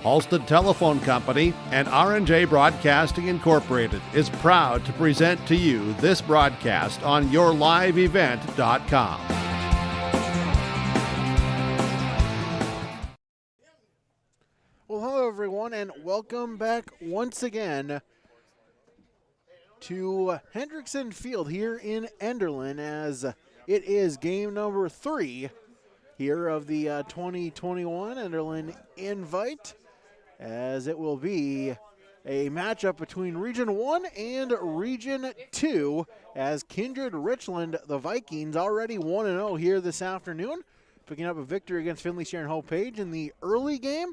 Halstead Telephone Company and R&J Broadcasting Incorporated is proud to present to you this broadcast on YourLiveEvent.com. Well, hello everyone, and welcome back once again to Hendrickson Field here in Enderlin, as it is game number 3 here of the 2021 Enderlin Invite, as it will be a matchup between Region 1 and Region 2, as Kindred Richland, the Vikings, already 1-0 here this afternoon, picking up a victory against Findlay Sharon Hope Page in the early game.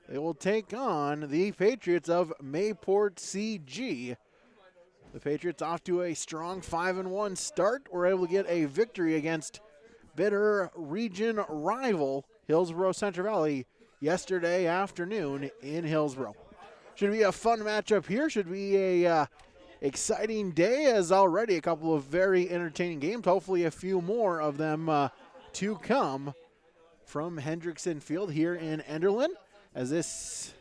They will take on the Patriots of Mayport CG. The Patriots off to a strong 5-1 start. Were able to get a victory against bitter region rival Hillsborough Central Valley yesterday afternoon in Hillsborough. Should be a fun matchup here. Should be a exciting day, as already a couple of very entertaining games. Hopefully a few more of them to come from Hendrickson Field here in Enderlin, as this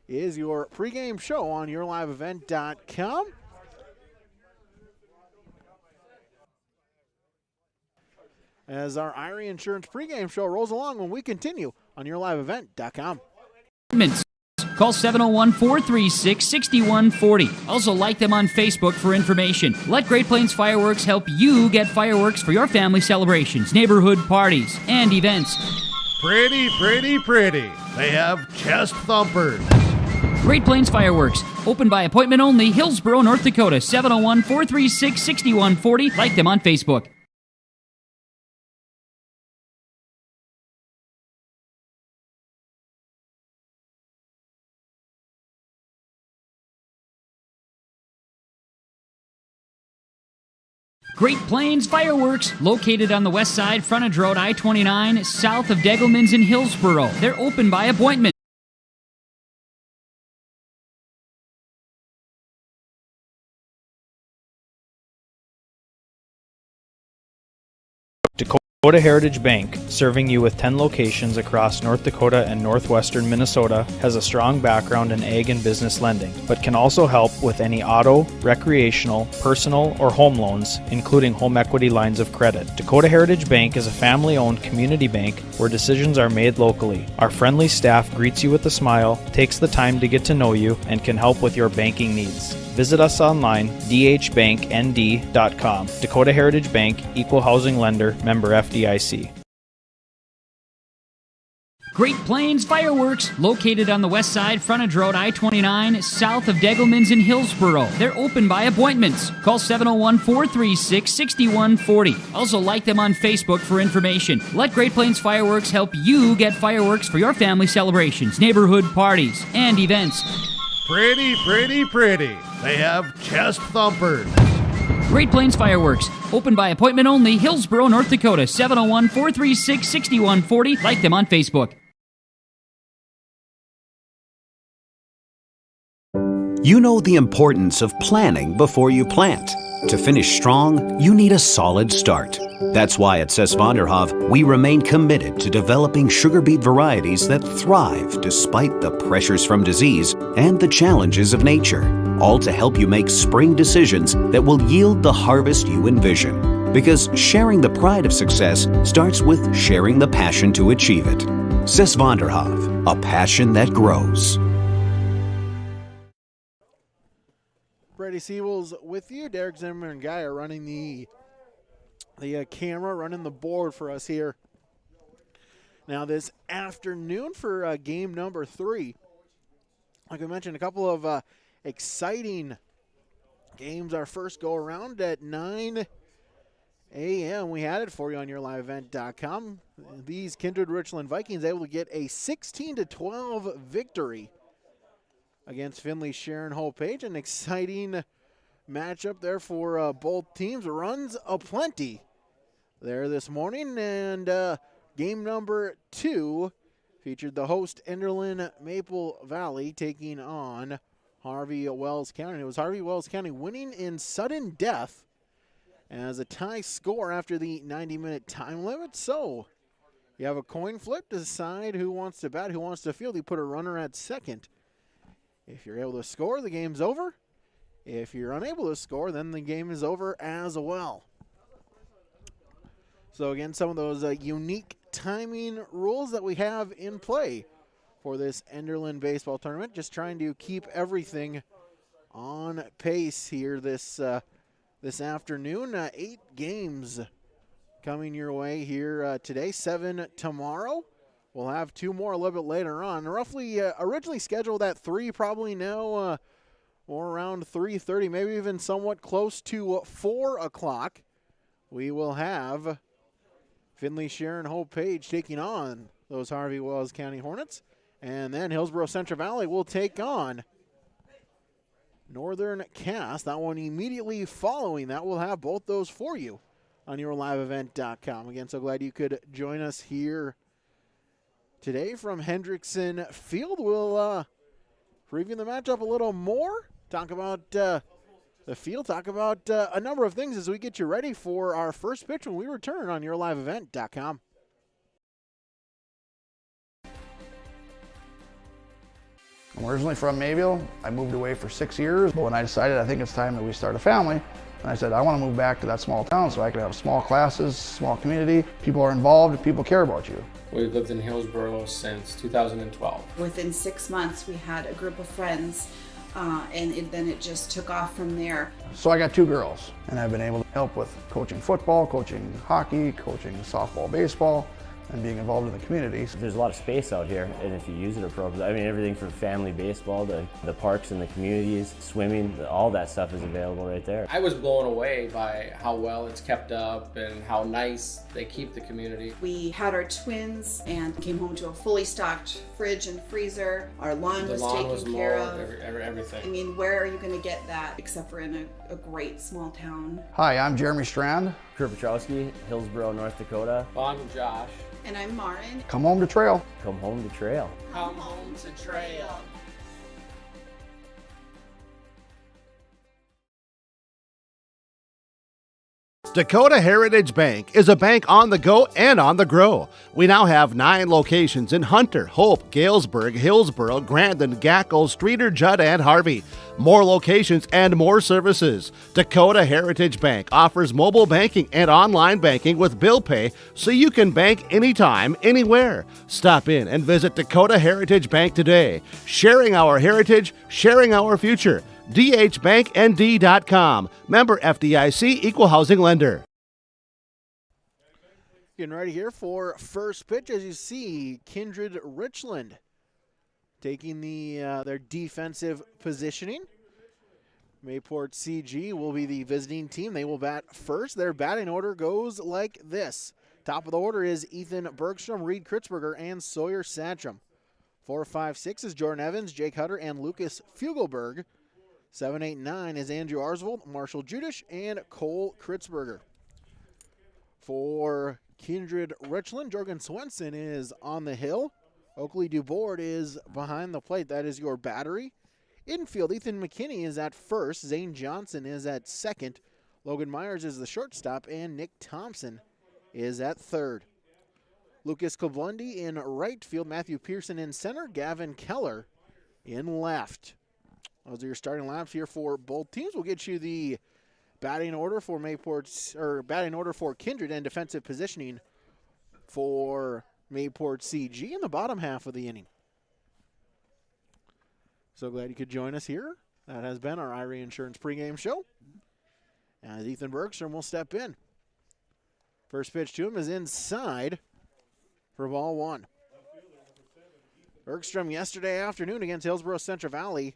is your pregame show on YourLiveEvent.com. As our Irie Insurance pregame show rolls along when we continue on YourLiveEvent.com. Call 701-436-6140. Also like them on Facebook for information. Let Great Plains Fireworks help you get fireworks for your family celebrations, neighborhood parties, and events. Pretty, pretty, pretty. They have chest thumpers. Great Plains Fireworks. Open by appointment only. Hillsborough, North Dakota. 701-436-6140. Like them on Facebook. Great Plains Fireworks, located on the west side, frontage road I-29, south of Degelman's in Hillsborough. They're open by appointment. Dakota Heritage Bank, serving you with 10 locations across North Dakota and northwestern Minnesota, has a strong background in ag and business lending, but can also help with any auto, recreational, personal, or home loans, including home equity lines of credit. Dakota Heritage Bank is a family-owned community bank where decisions are made locally. Our friendly staff greets you with a smile, takes the time to get to know you, and can help with your banking needs. Visit us online, dhbanknd.com. Dakota Heritage Bank, Equal Housing Lender, member FDIC. Great Plains Fireworks, located on the west side, frontage road I-29, south of Degelman's in Hillsborough. They're open by appointments. Call 701-436-6140. Also like them on Facebook for information. Let Great Plains Fireworks help you get fireworks for your family celebrations, neighborhood parties, and events. Pretty, pretty, pretty. They have chest thumpers. Great Plains Fireworks. Open by appointment only. Hillsborough, North Dakota. 701-436-6140. Like them on Facebook. You know the importance of planning before you plant. To finish strong, you need a solid start. That's why at Cess Vonderhoff, we remain committed to developing sugar beet varieties that thrive despite the pressures from disease and the challenges of nature, all to help you make spring decisions that will yield the harvest you envision. Because sharing the pride of success starts with sharing the passion to achieve it. Cess Vonderhoff, a passion that grows. Brady Siebel's with you. Derek Zimmer and Guy are running the camera, running the board for us here now this afternoon for game number 3. Like I mentioned, a couple of exciting games. Our first go around at 9 a.m. We had it for you on YourLiveEvent.com. These Kindred Richland Vikings able to get a 16-12 victory against Findlay Sharon Hope Page. An exciting matchup there for both teams. Runs aplenty there this morning. And game number 2 featured the host Enderlin Maple Valley taking on Harvey Wells County. It was Harvey Wells County winning in sudden death as a tie score after the 90-minute time limit. So you have a coin flip to decide who wants to bat, who wants to field. You put a runner at second. If you're able to score, the game's over. If you're unable to score, then the game is over as well. So again, some of those unique timing rules that we have in play for this Enderlin baseball tournament. Just trying to keep everything on pace here this afternoon. 8 games coming your way here today, 7 tomorrow. We'll have 2 more a little bit later on. Roughly originally scheduled at 3, probably now or around 3:30, maybe even somewhat close to 4 o'clock. We will have Finley Sharon Hope Page taking on those Harvey Wells County Hornets. And then Hillsborough Central Valley will take on Northern Cass. That one immediately following that. We'll have both those for you on yourliveevent.com. Again, so glad you could join us here today from Hendrickson Field. We'll preview the matchup a little more, talk about the field, talk about a number of things as we get you ready for our first pitch when we return on yourliveevent.com. I'm originally from Mayville. I moved away for 6 years, but when I decided I think it's time that we start a family, and I said I want to move back to that small town so I can have small classes, small community, people are involved, people care about you. We've lived in Hillsborough since 2012. Within 6 months, we had a group of friends, and then it just took off from there. So I got 2 girls, and I've been able to help with coaching football, coaching hockey, coaching softball, baseball, and being involved in the community. There's a lot of space out here, and if you use it appropriately, I mean, everything from family baseball to the parks and the communities, swimming, all that stuff is available right there. I was blown away by how well it's kept up and how nice they keep the community. We had our twins and came home to a fully stocked fridge and freezer. Our lawn was taken care of. Everything. I mean, where are you going to get that except for in a great small town? Hi, I'm Jeremy Strand. Kurt Petrowski, Hillsborough, North Dakota. I'm Josh. And I'm Marin. Come home to trail. Come home to trail. Come home to trail. Dakota Heritage Bank is a bank on the go and on the grow. We now have 9 locations in Hunter, Hope, Galesburg, Hillsborough, Grandin, Gackle, Streeter, Judd, and Harvey. More locations and more services. Dakota Heritage Bank offers mobile banking and online banking with bill pay so you can bank anytime, anywhere. Stop in and visit Dakota Heritage Bank today. Sharing our heritage, sharing our future. dhbanknd.com. Member FDIC, Equal Housing Lender. Getting ready here for first pitch. As you see, Kindred Richland taking their defensive positioning. Mayport CG will be the visiting team. They will bat first. Their batting order goes like this. Top of the order is Ethan Bergstrom, Reed Kritzberger, and Sawyer Satcham. 4, 5, 6 is Jordan Evans, Jake Hutter, and Lucas Fugelberg. 7, 8, 9 is Andrew Arsvold, Marshall Judish, and Cole Kritzberger. For Kindred Richland, Jorgen Swenson is on the hill. Oakley Dubord is behind the plate. That is your battery. Infield, Ethan McKinney is at first. Zane Johnson is at second. Logan Myers is the shortstop, and Nick Thompson is at third. Lucas Kovlundi in right field. Matthew Pearson in center. Gavin Keller in left. Those are your starting lineups here for both teams. We'll get you the batting order for batting order for Kindred and defensive positioning for Mayport CG in the bottom half of the inning. So glad you could join us here. That has been our Irie Insurance pregame show. As Ethan Bergstrom will step in. First pitch to him is inside for ball 1. Bergstrom yesterday afternoon against Hillsborough Central Valley,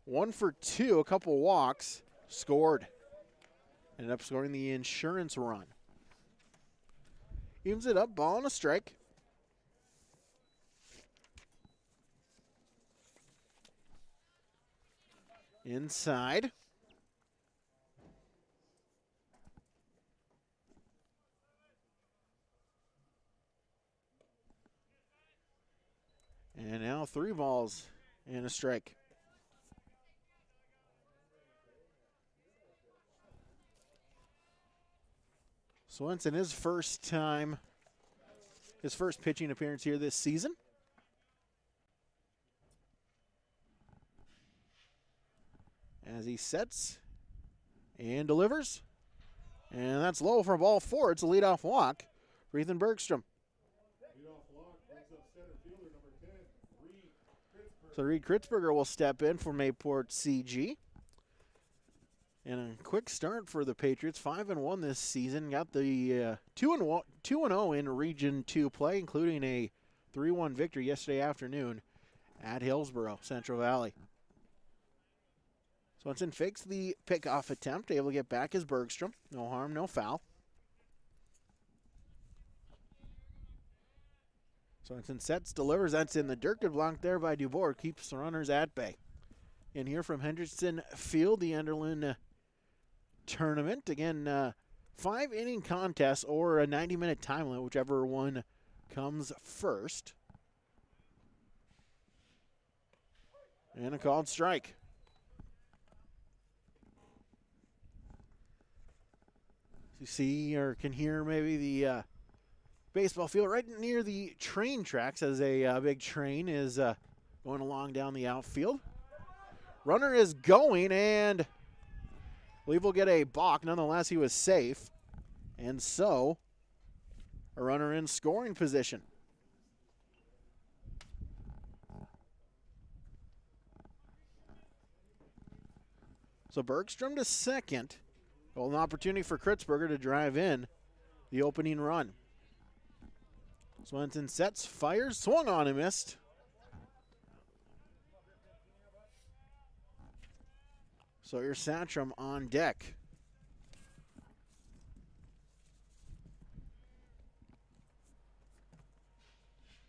1 for 2, a couple walks, scored. Ended up scoring the insurance run. Evens it up, ball and a strike. Inside. And now 3 balls and a strike. Swenson, his first pitching appearance here this season. As he sets and delivers. And that's low for ball 4. It's a leadoff walk for Ethan Bergstrom. So Reed Kritzberger will step in for Mayport CG. And a quick start for the Patriots, 5-1 this season. Got the 2-0 in Region 2 play, including a 3-1 victory yesterday afternoon at Hillsboro, Central Valley. Swenson fakes the pickoff attempt, able to get back as Bergstrom. No harm, no foul. Swenson sets, delivers. That's in the dirt. Good block there by Dubois. Keeps the runners at bay. In here from Henderson Field, the Enderlin tournament. Again, 5-inning contest or a 90-minute time limit, whichever one comes first. And a called strike. You see or can hear maybe the baseball field right near the train tracks as a big train is going along down the outfield. Runner is going, and I believe we'll get a balk. Nonetheless, he was safe. And so, a runner in scoring position. So Bergstrom to second. Well, an opportunity for Kritzberger to drive in the opening run. Swenson sets, fires, swung on and missed. Sawyer Satcham on deck.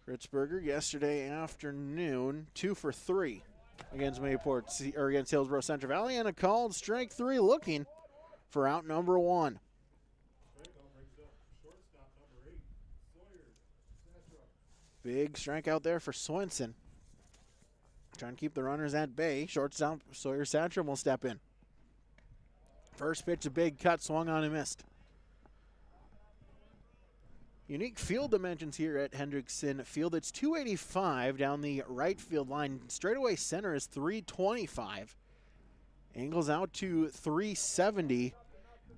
Kritzberger yesterday afternoon, 2 for 3 against against Hillsboro Central Valley, and a called strike 3 looking for out number 1. Big strikeout there for Swenson. Trying to keep the runners at bay. Shortstop Sawyer Satcham will step in. First pitch, a big cut, swung on and missed. Unique field dimensions here at Hendrickson Field. It's 285 down the right field line. Straightaway center is 325. Angles out to 370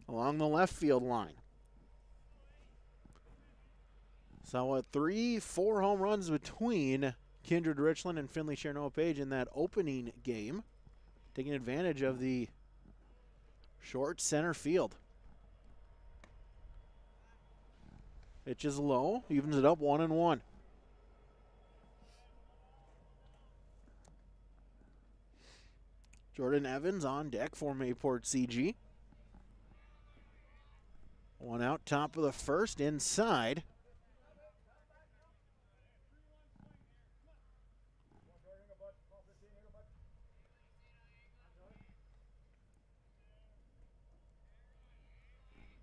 along the left field line. So what, 3-4 home runs between Kindred, Richland, and Findlay Chernow Page in that opening game, taking advantage of the short center field. Pitch is low, evens it up 1-1. Jordan Evans on deck for Mayport CG. One out, top of the first, inside.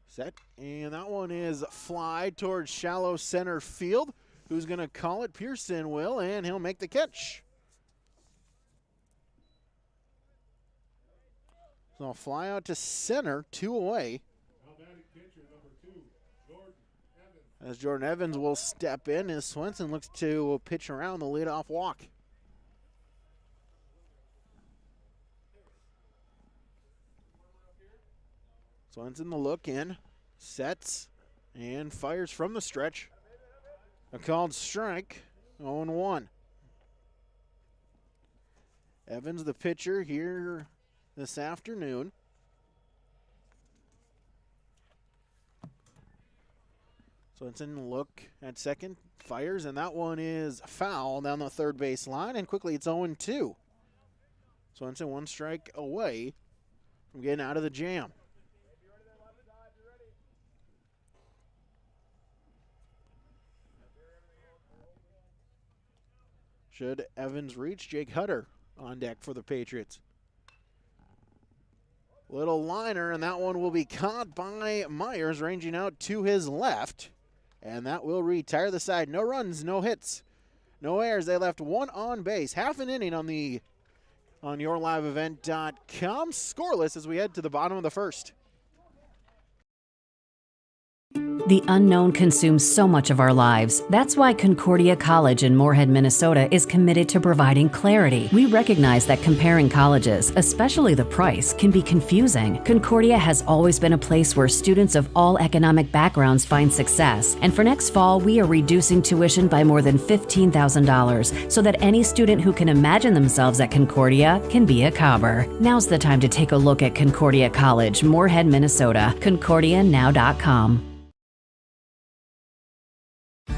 Set, and that one is fly towards shallow center field. Who's going to call it? Pearson will, and he'll make the catch. So I'll fly out to center, 2 away. As Jordan Evans will step in as Swenson looks to pitch around the leadoff walk. Swenson the look in, sets, and fires from the stretch. A called strike, 0-1. Evans the pitcher here this afternoon. Swenson look at second, fires, and that one is foul down the third base line, and quickly it's 0-2. Swenson 1 strike away from getting out of the jam. Should Evans reach, Jake Hutter on deck for the Patriots. Little liner, and that one will be caught by Myers, ranging out to his left. And that will retire the side. No runs, no hits, no errors. They left 1 on base. Half an inning on yourliveevent.com. Scoreless as we head to the bottom of the first. The unknown consumes so much of our lives. That's why Concordia College in Moorhead, Minnesota is committed to providing clarity. We recognize that comparing colleges, especially the price, can be confusing. Concordia has always been a place where students of all economic backgrounds find success. And for next fall, we are reducing tuition by more than $15,000 so that any student who can imagine themselves at Concordia can be a Cobber. Now's the time to take a look at Concordia College, Moorhead, Minnesota. ConcordiaNow.com.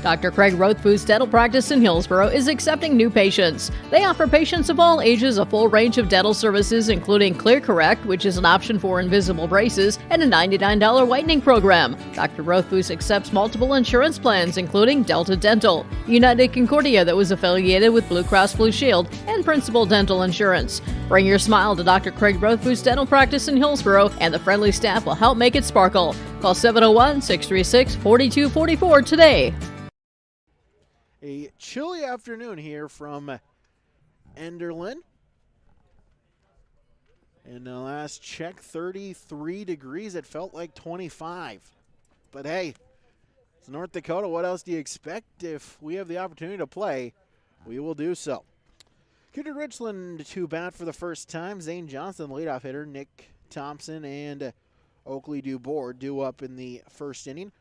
Dr. Craig Rothfuss Dental Practice in Hillsborough is accepting new patients. They offer patients of all ages a full range of dental services, including Clear Correct, which is an option for invisible braces, and a $99 whitening program. Dr. Rothfuss accepts multiple insurance plans, including Delta Dental, United Concordia that was affiliated with Blue Cross Blue Shield, and Principal Dental Insurance. Bring your smile to Dr. Craig Rothfuss Dental Practice in Hillsborough, and the friendly staff will help make it sparkle. Call 701-636-4244 today. A chilly afternoon here from Enderlin. And the last check, 33 degrees. It felt like 25. But hey, it's North Dakota. What else do you expect? If we have the opportunity to play, we will do so. Kindred Richland to bat for the first time. Zane Johnson, leadoff hitter. Nick Thompson and Oakley Dubois due up in the first inning.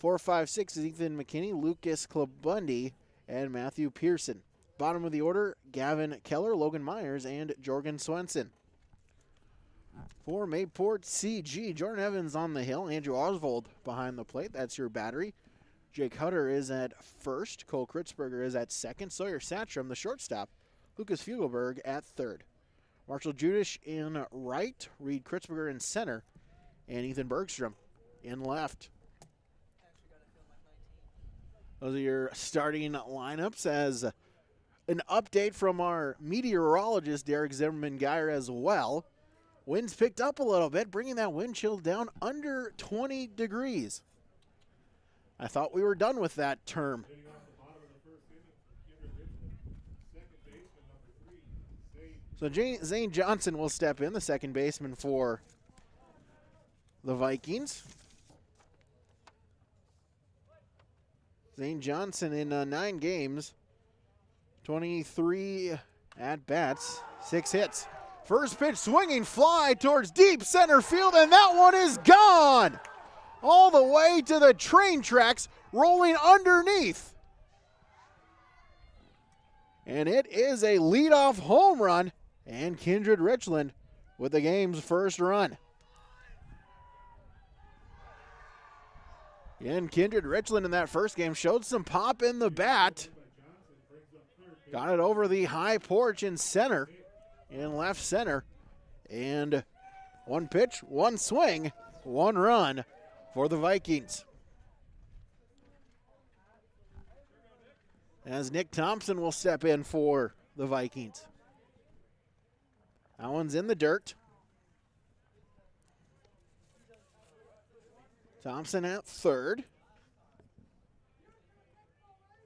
4-5-6 is Ethan McKinney, Lucas Klabundi, and Matthew Pearson. Bottom of the order, Gavin Keller, Logan Myers, and Jorgen Swenson. For Mayport CG, Jordan Evans on the hill, Andrew Oswald behind the plate. That's your battery. Jake Hutter is at first. Cole Kritzberger is at second. Sawyer Satcham, the shortstop. Lucas Fugelberg at third. Marshall Judish in right. Reed Kritzberger in center. And Ethan Bergstrom in left. Those are your starting lineups. As an update from our meteorologist, Derek Zimmerman-Geyer, as well. Winds picked up a little bit, bringing that wind chill down under 20 degrees. I thought we were done with that term. So Zane Johnson will step in, the second baseman for the Vikings. Zane Johnson in 9 games, 23 at-bats, 6 hits. First pitch swinging fly towards deep center field, and that one is gone! All the way to the train tracks, rolling underneath. And it is a leadoff home run, and Kindred Richland with the game's first run. And Kindred Richland in that first game showed some pop in the bat. Got it over the high porch in center, in left center. And one pitch, one swing, one run for the Vikings. As Nick Thompson will step in for the Vikings. That one's in the dirt. Thompson at third.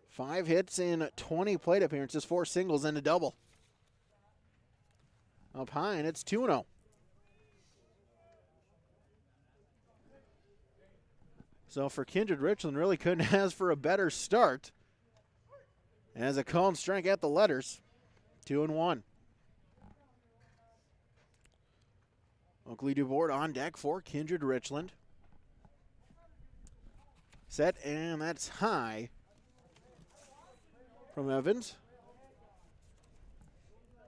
5 hits in 20 plate appearances, 4 singles and a double. Up high, and it's 2-0. So for Kindred Richland, really couldn't ask for a better start. As a called strike at the letters, 2-1. Oakley Dubois on deck for Kindred Richland. Set, and that's high from Evans.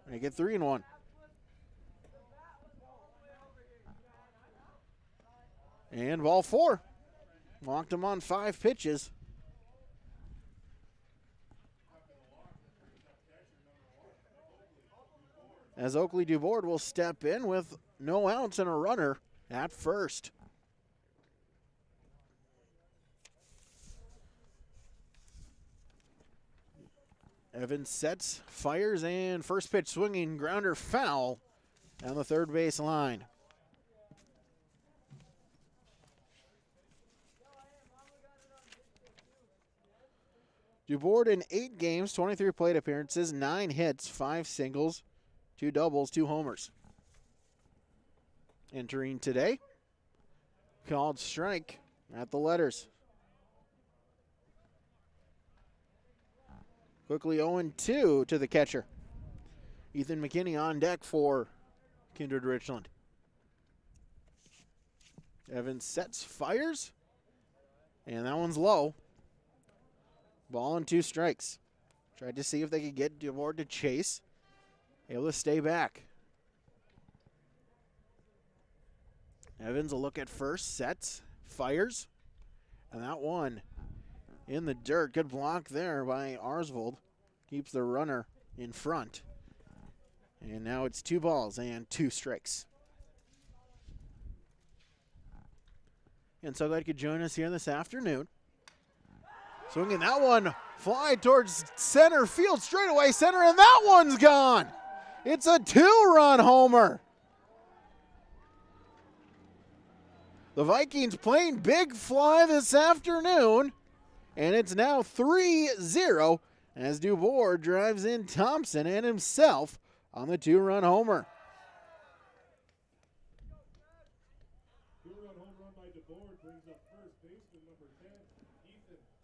They get 3-1. And ball 4. Walked him on 5 pitches. As Oakley Dubois will step in with no outs and a runner at first. Evans sets, fires, and first pitch swinging, grounder foul down the third base line. Dubois in 8 games, 23 plate appearances, 9 hits, 5 singles, 2 doubles, 2 homers. Entering today, called strike at the letters. Quickly 0-2 to the catcher. Ethan McKinney on deck for Kindred Richland. Evans sets, fires, and that one's low. Ball and 2 strikes. Tried to see if they could get DeVore to chase. Able to stay back. Evans will look at first, sets, fires, and that one in the dirt. Good block there by Arsvold. Keeps the runner in front. And now it's 2 balls and 2 strikes. And so glad you could join us here this afternoon. Swinging that one, fly towards center field, straightaway center, and that one's gone. It's a 2-run homer. The Vikings playing big fly this afternoon, and it's now 3-0 as DuBois drives in Thompson and himself on the 2-run homer.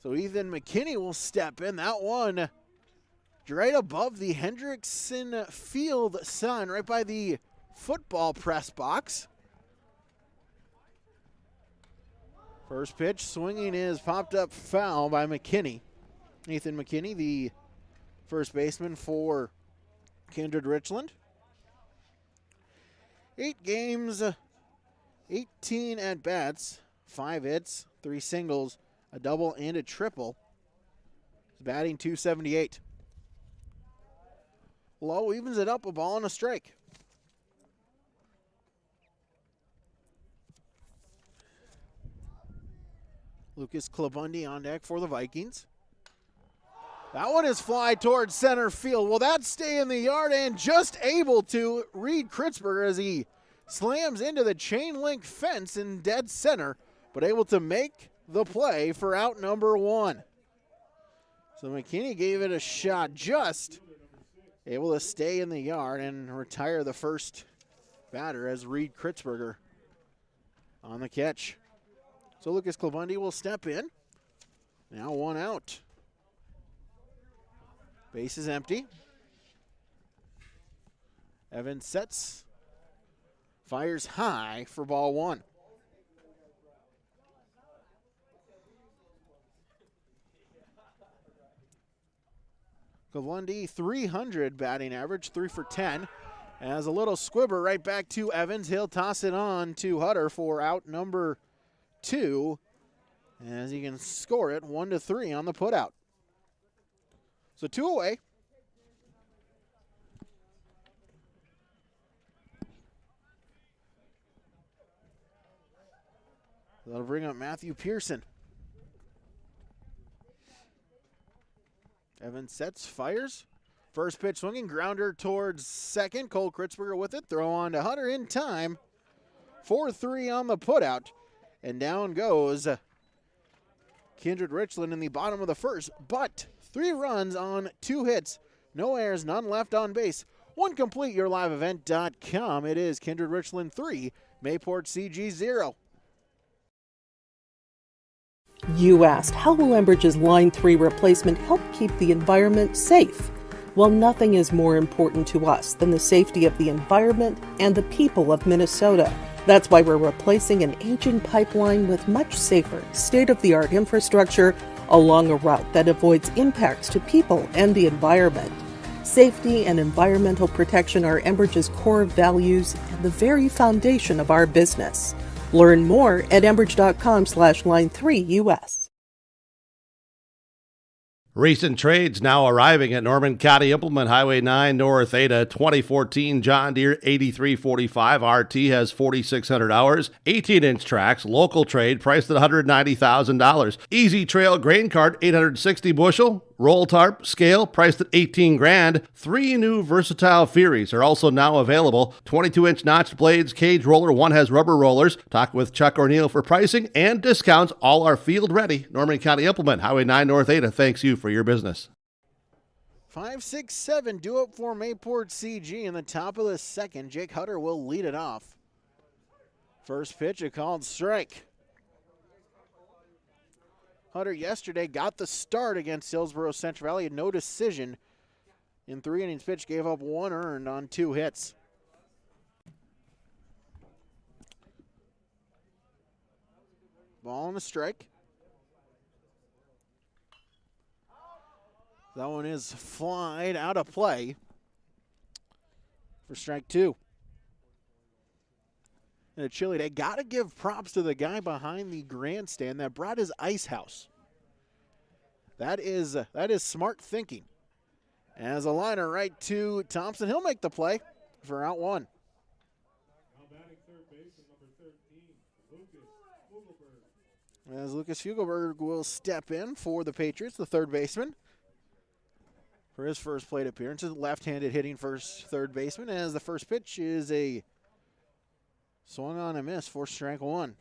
So Ethan McKinney will step in. That one right above the Hendrickson Field sign, right by the football press box. First pitch swinging is popped up foul by McKinney. Ethan McKinney, the first baseman for Kindred Richland. 8 games, 18 at-bats, 5 hits, 3 singles, a double and a triple. He's batting .278. Low evens it up, a ball and a strike. Lucas Klabundi on deck for the Vikings. That one is fly towards center field. Will that stay in the yard? And just able to Reed Kritzberger as he slams into the chain link fence in dead center, but able to make the play for out number 1. So McKinney gave it a shot, just able to stay in the yard and retire the first batter as Reed Kritzberger on the catch. So Lucas Klabundi will step in. Now 1 out. Base is empty. Evans sets, fires high for ball 1. Klabundi, 300 batting average, 3 for 10. As a little squibber right back to Evans. He'll toss it on to Hutter for out number 2, as he can score it 1-3 on the putout. So 2 away. That'll bring up Matthew Pearson. Evans sets, fires. First pitch swinging, grounder towards second. Cole Kritzberger with it. Throw on to Hutter in time. 4-3 on the putout. And down goes Kindred Richland in the bottom of the first. But 3 runs on 2 hits. No errors, none left on base. 1 complete, yourliveevent.com. It is Kindred Richland 3, Mayport CG 0. You asked, how will Enbridge's Line 3 replacement help keep the environment safe? Well, nothing is more important to us than the safety of the environment and the people of Minnesota. That's why we're replacing an aging pipeline with much safer, state-of-the-art infrastructure along a route that avoids impacts to people and the environment. Safety and environmental protection are Enbridge's core values and the very foundation of our business. Learn more at enbridge.com/line3US. Recent trades now arriving at Norman County Implement, Highway 9 North Ada. 2014 John Deere 8345 RT has 4,600 hours, 18-inch tracks, local trade priced at $190,000. Easy Trail grain cart 860 bushel, roll tarp scale priced at $18,000. 3 new versatile Furies are also now available. 22-inch notched blades, cage roller, 1 has rubber rollers. Talk with Chuck O'Neill for pricing and discounts. All are field ready. Norman County Implement, Highway 9 North Ada. Thanks you for your business. 5-6-7 do it for Mayport CG in the top of the second. Jake Hutter will lead it off. First pitch, a called strike. Hunter yesterday got the start against Hillsborough Central Valley. No decision in 3 innings pitched. Gave up 1 earned on 2 hits. Ball and a strike. That one is flied out of play for strike 2. And a chilly day. Got to give props to the guy behind the grandstand that brought his ice house. That is smart thinking. As a liner right to Thompson, he'll make the play for out 1. As Lucas Fugelberg will step in for the Patriots, the third baseman, for his first plate appearance. A left-handed hitting third baseman, as the first pitch is a swung on a miss for strike 1.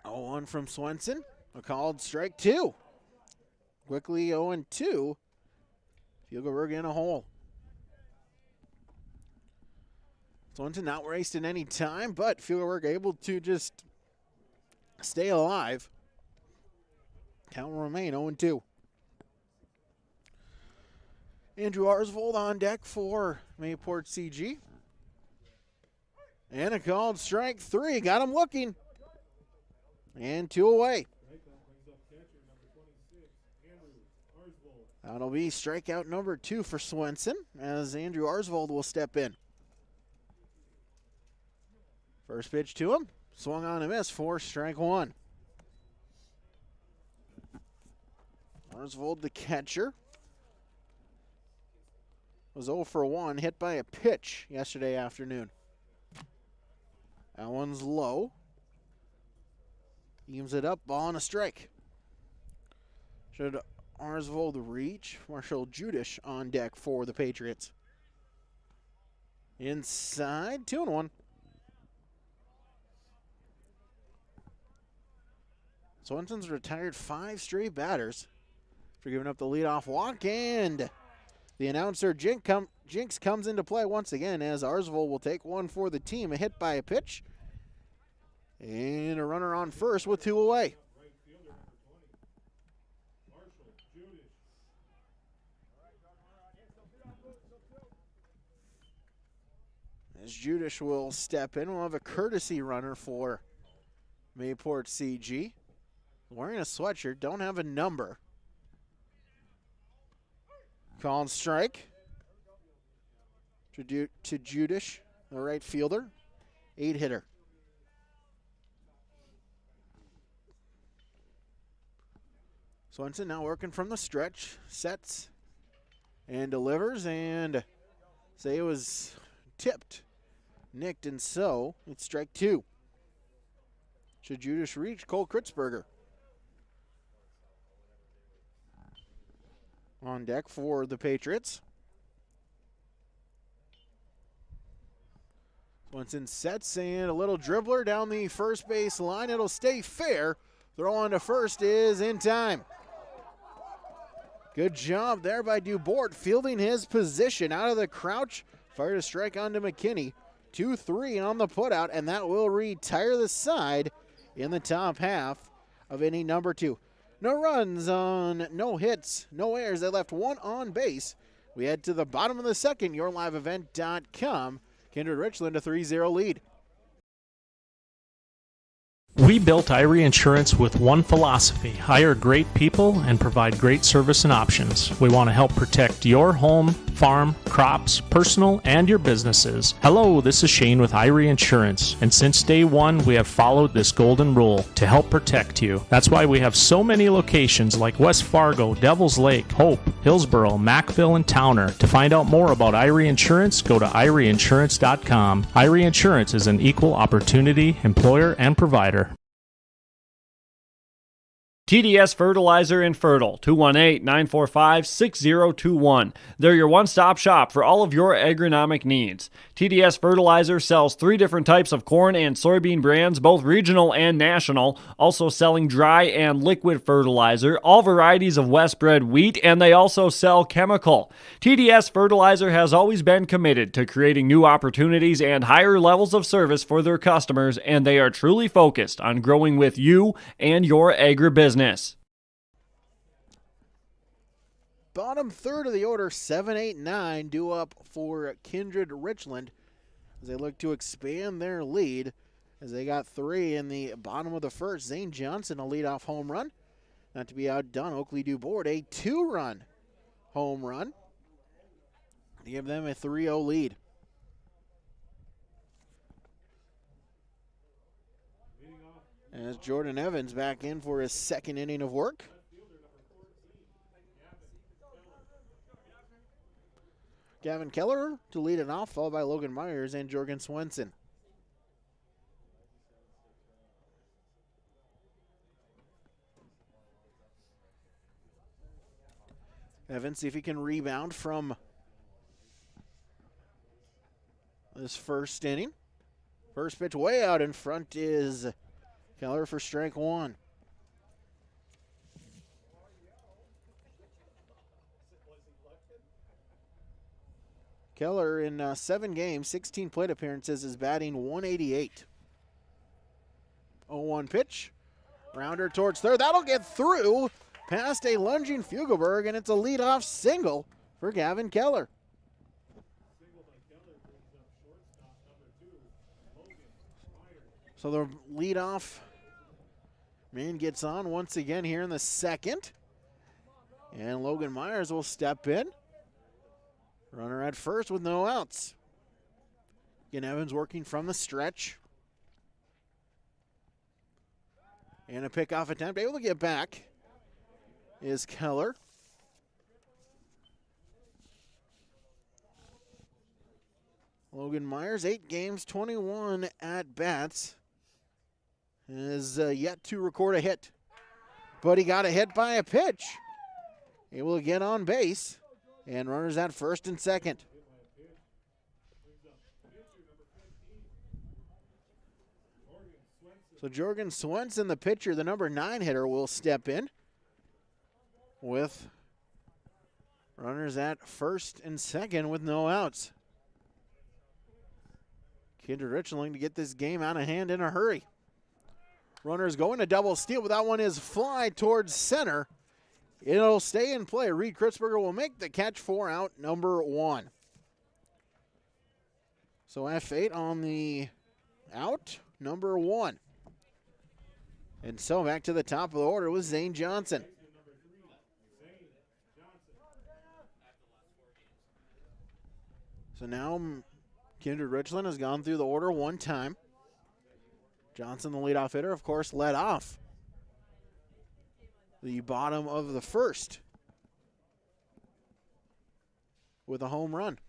0-1 from Swenson. A called strike 2. Quickly 0-2. Fugelberg in a hole. Swenson not wasting any time, but Fugelberg able to just stay alive. Count will remain 0-2. Andrew Arsvold on deck for Mayport CG. And a called strike 3. Got him looking. And 2 away. That'll be strikeout number 2 for Swenson, as Andrew Arsvold will step in. First pitch to him. Swung on a miss for strike 1. Arsvold, the catcher, was 0 for 1, hit by a pitch yesterday afternoon. That one's low. Eames it up, ball and a strike. Should Arsvold reach? Marshall Judish on deck for the Patriots. Inside, 2-1. Swenson's retired 5 straight batters for giving up the leadoff walk, and the announcer Jinx comes into play once again, as Arsvold will take one for the team. A hit by a pitch, and a runner on first with 2 away. As Judish will step in, we'll have a courtesy runner for Mayport CG. Wearing a sweatshirt, don't have a number. Called strike to Judish, the right fielder, 8-hitter. Swenson now working from the stretch, sets and delivers, and say it was tipped, nicked, and so it's strike 2. Should Judish reach? Cole Kritzberger on deck for the Patriots. Swenson sets, and a little dribbler down the first base line. It'll stay fair. Throw on to first is in time. Good job there by Dubort, fielding his position out of the crouch. Fired a strike onto McKinney. 2-3 on the putout, and that will retire the side in the top half of inning number 2. No runs on no hits, no errors. They left 1 on base. We head to the bottom of the second, yourliveevent.com. Kindred Richland, a 3-0 lead. We built Irie Insurance with one philosophy: hire great people and provide great service and options. We want to help protect your home, farm, crops, personal, and your businesses. Hello, this is Shane with Irie Insurance, and since day one, we have followed this golden rule to help protect you. That's why we have so many locations like West Fargo, Devils Lake, Hope, Hillsborough, Mackville, and Towner. To find out more about Irie Insurance, go to IrieInsurance.com. Irie Insurance is an equal opportunity employer and provider. TDS Fertilizer and Fertile, 218-945-6021. They're your one-stop shop for all of your agronomic needs. TDS Fertilizer sells 3 different types of corn and soybean brands, both regional and national, also selling dry and liquid fertilizer, all varieties of West-bred wheat, and they also sell chemical. TDS Fertilizer has always been committed to creating new opportunities and higher levels of service for their customers, and they are truly focused on growing with you and your agribusiness. Bottom third of the order, 7, 8, 9, due up for Kindred Richland as they look to expand their lead as they got 3 in the bottom of the first. Zane Johnson, a leadoff home run. Not to be outdone, Oakley DuBois, a 2-run home run to give them a 3-0 lead. As Jordan Evans back in for his second inning of work. Gavin Keller to lead it off, followed by Logan Myers and Jorgen Swenson. Evans, see if he can rebound from this first inning. First pitch way out in front is Keller for strike 1. Keller in 7 games, 16 plate appearances, is batting .188. 0-1 pitch. Rounder towards third. That'll get through past a lunging Fugelberg, and it's a leadoff single for Gavin Keller. So the leadoff man gets on once again here in the second. And Logan Myers will step in. Runner at first with no outs. Again, Evans working from the stretch. And a pickoff attempt. Able to get back is Keller. Logan Myers, 8 games, 21 at-bats. Is yet to record a hit. But he got a hit by a pitch. Able to get on base. And runners at first and second. So Jorgen Swenson, the pitcher, the number 9 hitter, will step in with runners at first and second with no outs. Kindred Richland to get this game out of hand in a hurry. Runners going to double steal, but that one is fly towards center. It'll stay in play. Reed Kritzberger will make the catch for out number 1. So F8 on the out number 1. And so back to the top of the order with Zane Johnson. So now Kindred Richland has gone through the order one time. Johnson, the leadoff hitter, of course, led off the bottom of the first with a home run.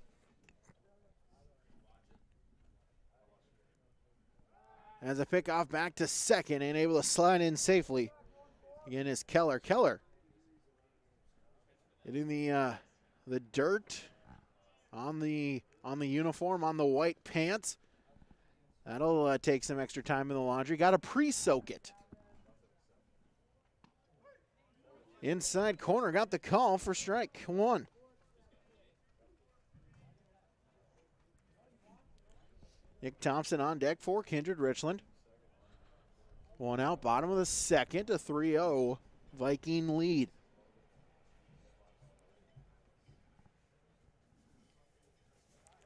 As a pickoff back to second and able to slide in safely. Again is Keller. Keller hitting the dirt on the uniform, on the white pants. That'll take some extra time in the laundry. Got to pre-soak it. Inside corner, got the call for strike 1. Nick Thompson on deck for Kindred Richland. 1 out, bottom of the second, a 3-0 Viking lead.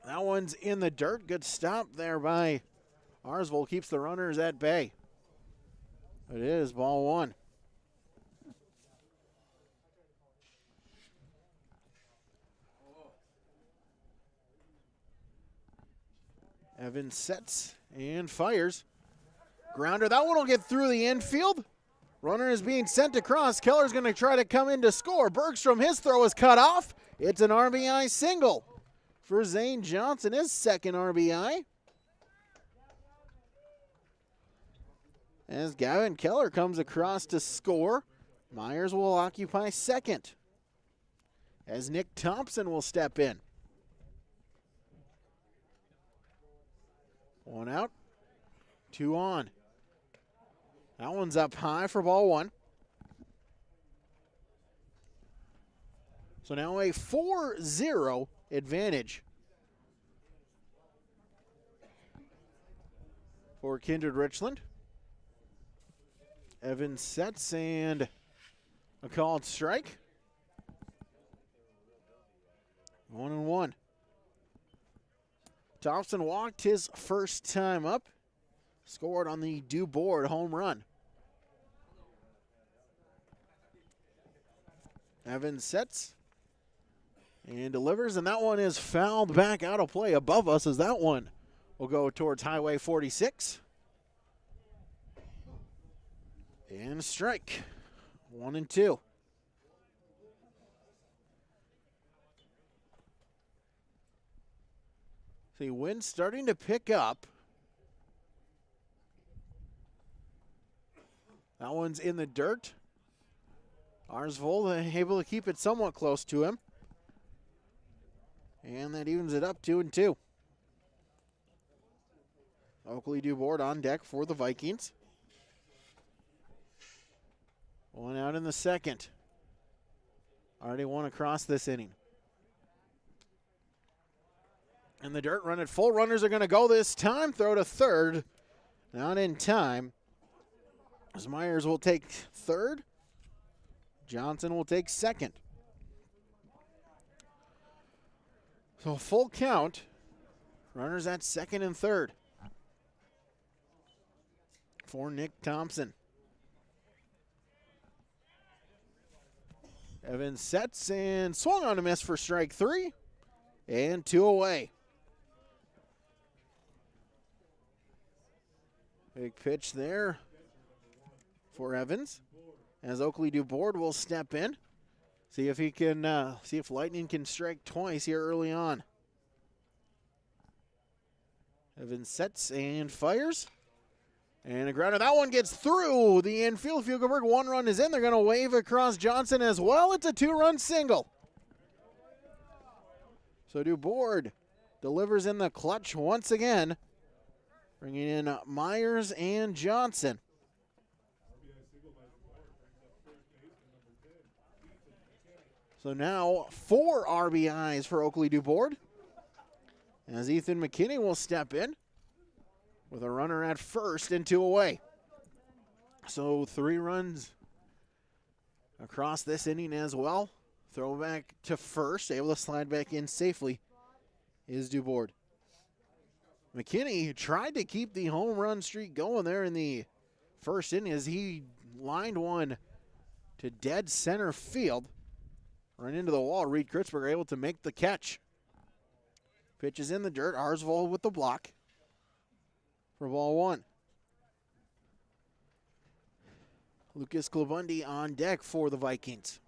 That one's in the dirt. Good stop there by Arsvold. Keeps the runners at bay. It is ball 1. Evans sets and fires. Grounder. That one will get through the infield. Runner is being sent across. Keller's going to try to come in to score. Bergstrom, his throw is cut off. It's an RBI single for Zane Johnson, his second RBI. As Gavin Keller comes across to score. Myers will occupy second as Nick Thompson will step in. One out, two on. That one's up high for ball one. So now a 4-0 advantage for Kindred Richland. Evans sets and a called strike. 1-1. Thompson walked his first time up. Scored on the DuBoard home run. Evans sets and delivers, and that one is fouled back out of play above us as that one will go towards Highway 46. And strike. 1-2. The wind's starting to pick up. That one's in the dirt. Arsvold able to keep it somewhat close to him. And that evens it up 2-2. Oakley DuBoard on deck for the Vikings. One out in the second. Already one across this inning. And the dirt run at full. Runners are going to go this time. Throw to third. Not in time. As Myers will take third. Johnson will take second. So full count. Runners at second and third for Nick Thompson. Evans sets and swung on a miss for strike three. And two away. Big pitch there for Evans. As Oakley DuBoard will step in. See if he can, see if Lightning can strike twice here early on. Evans sets and fires. And a grounder. That one gets through the infield. Fugelberg, one run is in. They're going to wave across Johnson as well. It's a two-run single. So DuBoard delivers in the clutch once again, bringing in Myers and Johnson. So now 4 RBIs for Oakley DuBoard, as Ethan McKinney will step in with a runner at first and 2 away. So 3 runs across this inning as well. Throw back to first, able to slide back in safely is DuBoard. McKinney tried to keep the home run streak going there in the first inning as he lined one to dead center field. Run into the wall. Reed Kritzberger able to make the catch. Pitch is in the dirt. Arsvold with the block for ball one. Lucas Klabundi on deck for the Vikings.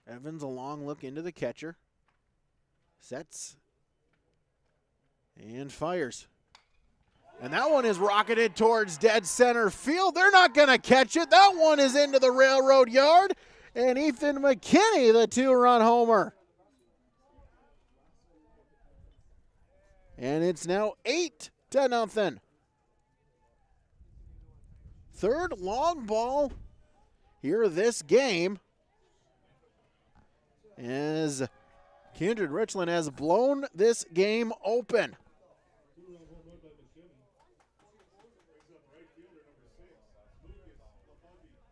Evans a long look into the catcher. Sets and fires. And that one is rocketed towards dead center field. They're not going to catch it. That one is into the railroad yard. And Ethan McKinney, the 2-run homer. And it's now 8-0. Third long ball here this game, as Kindred Richland has blown this game open.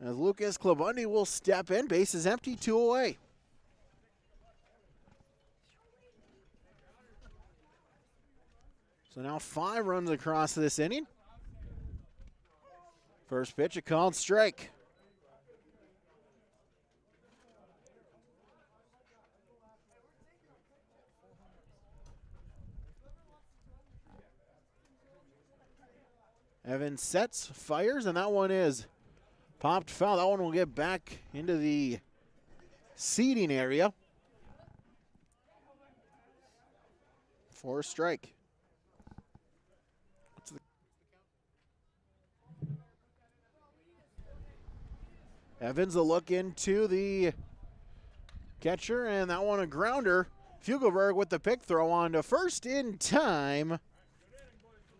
As Lucas Klabundi will step in, base is empty, 2 away. So now 5 runs across this inning. First pitch, a called strike. Evans sets, fires, and that one is popped foul. That one will get back into the seating area for a strike. Evans will look into the catcher, and that one a grounder. Fugelberg with the pick throw on to first in time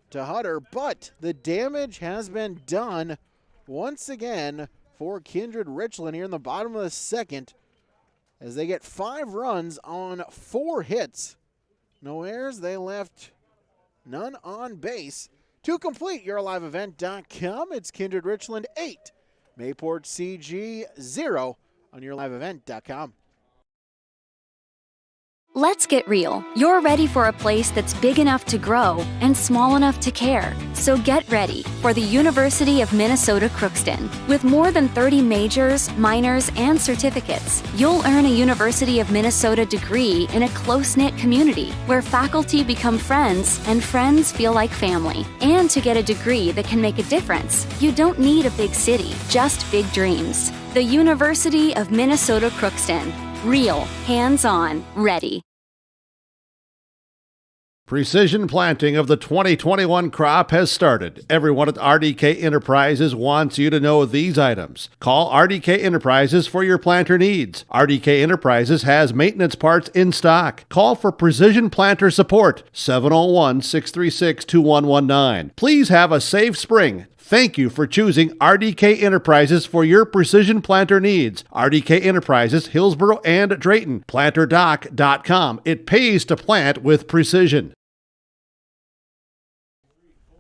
to Hutter, but the damage has been done once again for Kindred Richland here in the bottom of the second as they get 5 runs on 4 hits. No errors, they left none on base. To complete YourLiveEvent.com, it's Kindred Richland 8, Mayport CG 0 on YourLiveEvent.com. Let's get real. You're ready for a place that's big enough to grow and small enough to care. So get ready for the University of Minnesota Crookston. With more than 30 majors, minors, and certificates, you'll earn a University of Minnesota degree in a close-knit community where faculty become friends and friends feel like family. And to get a degree that can make a difference, you don't need a big city, just big dreams. The University of Minnesota Crookston. Real, hands-on, ready. Precision planting of the 2021 crop has started. Everyone at RDK Enterprises wants you to know these items. Call RDK Enterprises for your planter needs. RDK Enterprises has maintenance parts in stock. Call for precision planter support, 701-636-2119. Please have a safe spring. Thank you for choosing RDK Enterprises for your precision planter needs. RDK Enterprises, Hillsboro and Drayton. PlanterDoc.com. It pays to plant with precision.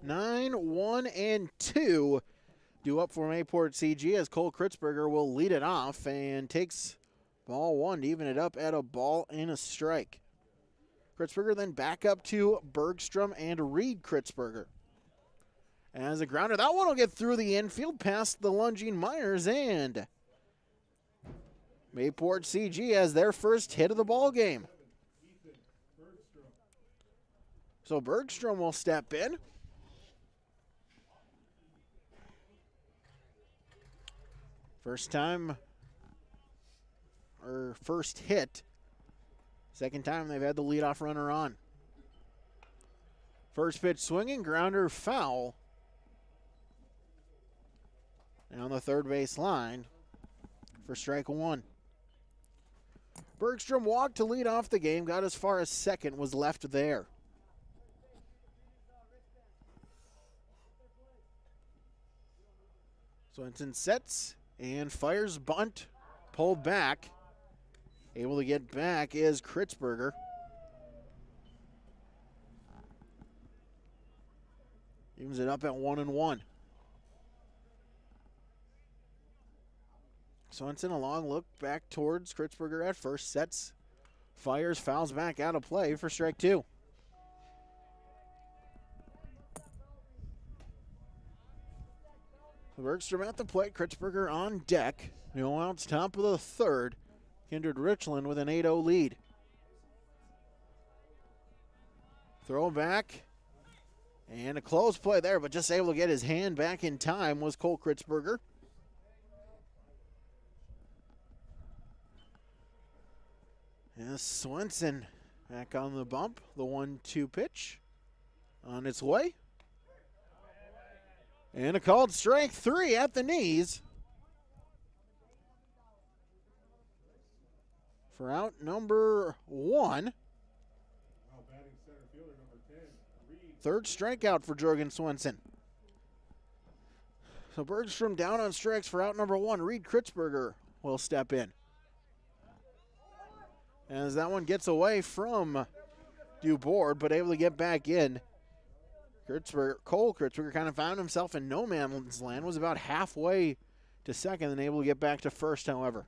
9, 1, and 2 due up for Mayport CG as Cole Kritzberger will lead it off and takes ball 1 to even it up at a ball and a strike. Kritzberger then back up to Bergstrom and Reed Kritzberger. As a grounder, that one will get through the infield past the lunging Myers, and Mayport CG has their first hit of the ball game. So Bergstrom will step in. First hit. Second time they've had the leadoff runner on. First pitch swinging, grounder foul. On the third base line for strike 1. Bergstrom walked to lead off the game, got as far as second, was left there. Swenson sets and fires bunt, pulled back. Able to get back is Kritzberger. Evens it up at 1-1. Swenson a long look back towards Kritzberger at first, sets, fires, fouls back out of play for strike 2. Bergstrom at the plate, Kritzberger on deck. No outs, top of the third. Kindred Richland with an 8-0 lead. Throw back, and a close play there, but just able to get his hand back in time was Cole Kritzberger. Yes, Swenson back on the bump. The 1-2 pitch on its way. And a called strike 3 at the knees. For out number 1. Third strikeout for Jorgen Swenson. So Bergstrom down on strikes for out number 1. Reed Kritzberger will step in. As that one gets away from Dubord, but able to get back in. Cole Kritzberger kind of found himself in no man's land, was about halfway to second and able to get back to first, however.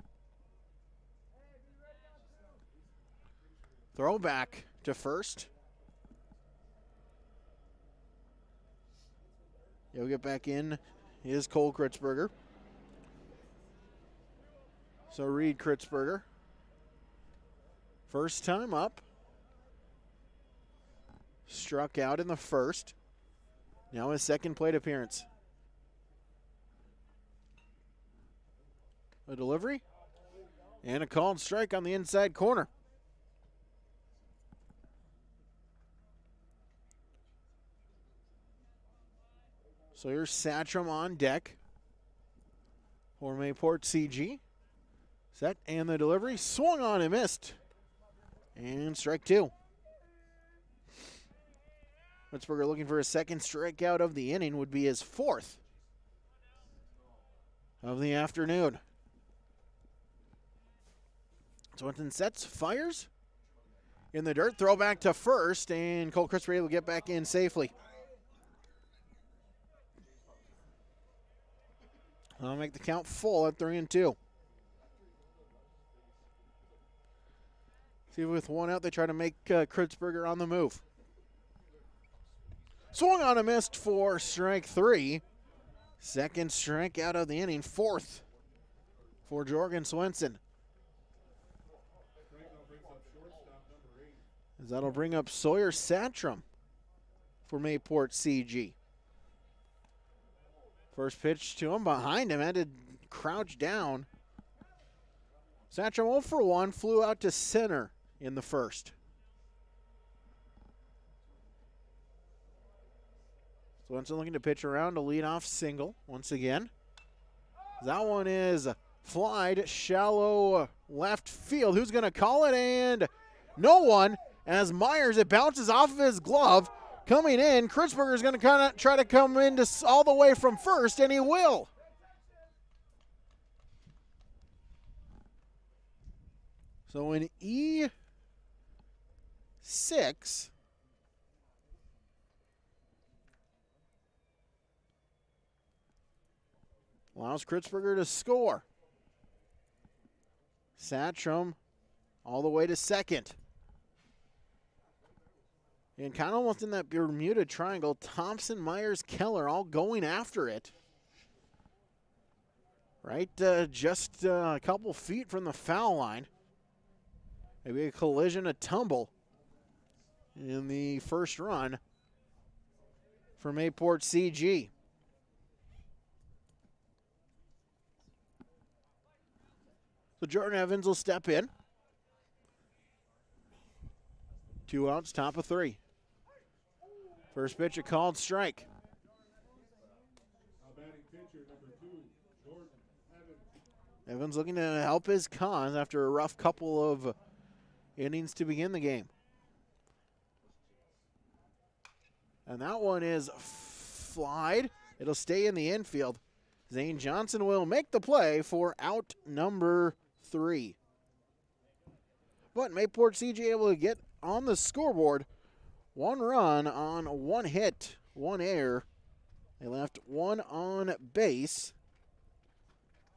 Throw back to first. He'll get back in is Cole Kritzberger. So Reed Kritzberger. First time up. Struck out in the first. Now his second plate appearance. A delivery. And a called strike on the inside corner. So here's Satcham on deck. for Mayport CG. Set and the delivery. Swung on and missed. And strike two. Ritzberger looking for a second strikeout of the inning, would be his fourth of the afternoon. Swenson sets, fires. In the dirt, throw back to first, and Cole Crisper able to get back in safely. I'll make the count full at 3-2. See, with one out, they try to make Kritzberger on the move. Swung on a missed for strike three. Second strikeout of the inning, fourth for Jorgen Swenson. As that'll bring up Sawyer Satcham for Mayport CG. First pitch to him, behind him, had to crouch down. Satcham 0 for 1, flew out to center in the first. Swenson looking to pitch around a leadoff single once again. That one is flied shallow left field. Who's going to call it? And no one. As Myers, it bounces off of his glove. Coming in, Kritzberger is going to kind of try to come in all the way from first, and he will. So in E6, allows Kritzberger to score. Satcham all the way to second. And kind of almost in that Bermuda Triangle, Thompson, Myers, Keller all going after it. Right just a couple feet from the foul line. Maybe a collision, a tumble in the first run for Mayport CG. So Jordan Evans will step in. 2 outs, top of 3. First pitch, a called strike. Evans looking to help his cause after a rough couple of innings to begin the game. And that one is flied. It'll stay in the infield. Zane Johnson will make the play for out number 3. But Mayport CG able to get on the scoreboard. 1 run on 1 hit, 1 error. They left 1 on base.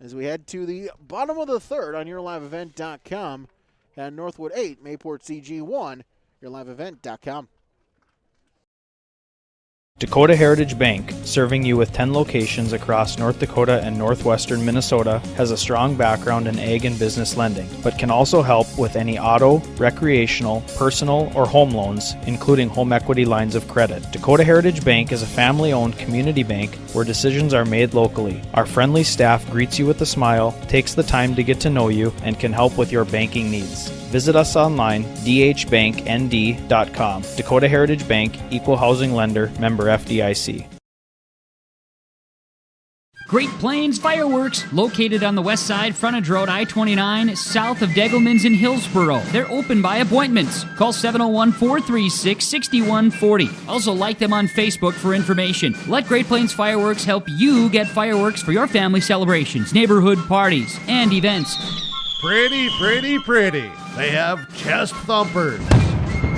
As we head to the bottom of the third on YourLiveEvent.com. And Northwood 8, Mayport CG 1, YourLiveEvent.com. Dakota Heritage Bank, serving you with 10 locations across North Dakota and northwestern Minnesota, has a strong background in ag and business lending, but can also help with any auto, recreational, personal, or home loans, including home equity lines of credit. Dakota Heritage Bank is a family-owned community bank where decisions are made locally. Our friendly staff greets you with a smile, takes the time to get to know you, and can help with your banking needs. Visit us online, dhbanknd.com. Dakota Heritage Bank, Equal Housing Lender, member FDIC. Great Plains Fireworks, located on the west side, frontage road I-29, south of Degelman's in Hillsboro. They're open by appointments. Call 701-436-6140. Also like them on Facebook for information. Let Great Plains Fireworks help you get fireworks for your family celebrations, neighborhood parties, and events. Pretty, pretty, pretty. They have chest thumpers.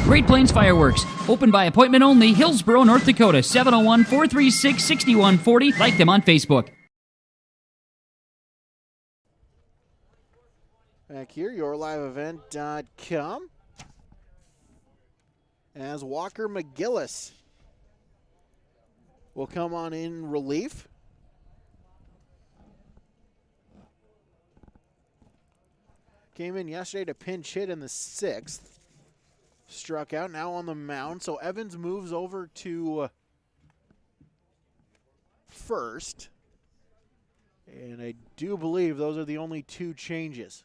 Great Plains Fireworks, open by appointment only, Hillsboro, North Dakota, 701-436-6140. Like them on Facebook. Back here, YourLiveEvent.com. As Walker McGillis will come on in relief. Came in yesterday to pinch hit in the 6th. Struck out, now on the mound. So Evans moves over to first. And I do believe those are the only 2 changes.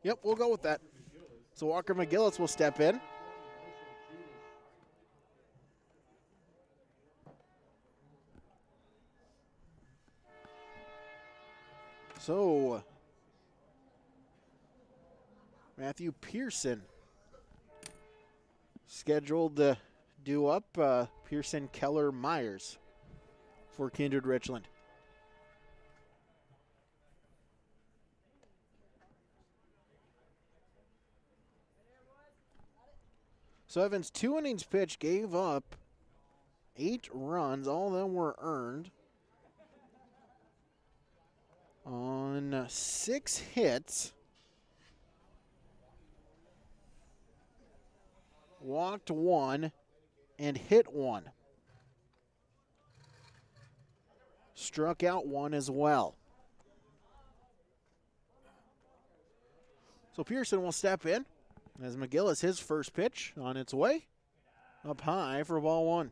Yep, we'll go with that. So Walker McGillis will step in. So Matthew Pearson scheduled to do up. Pearson, Keller, Myers for Kindred Richland. So Evans, 2 innings pitched, gave up 8 runs. All of them were earned on 6 hits. Walked 1 and hit 1. Struck out 1 as well. So Pearson will step in as McGillis, his first pitch on its way. Up high for ball 1.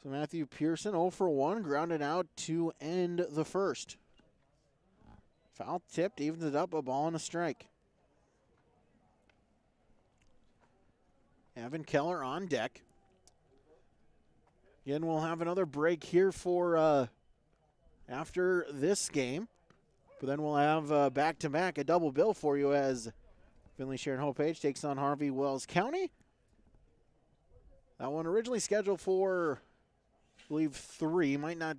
So Matthew Pearson 0 for 1, grounded out to end the first. Foul tipped, evens it up, a ball and a strike. Evan Keller on deck. Again, we'll have another break here for after this game. But then we'll have back-to-back, a double bill for you as Finley Sharon Hopage takes on Harvey Wells County. That one originally scheduled for, I believe, 3. Might not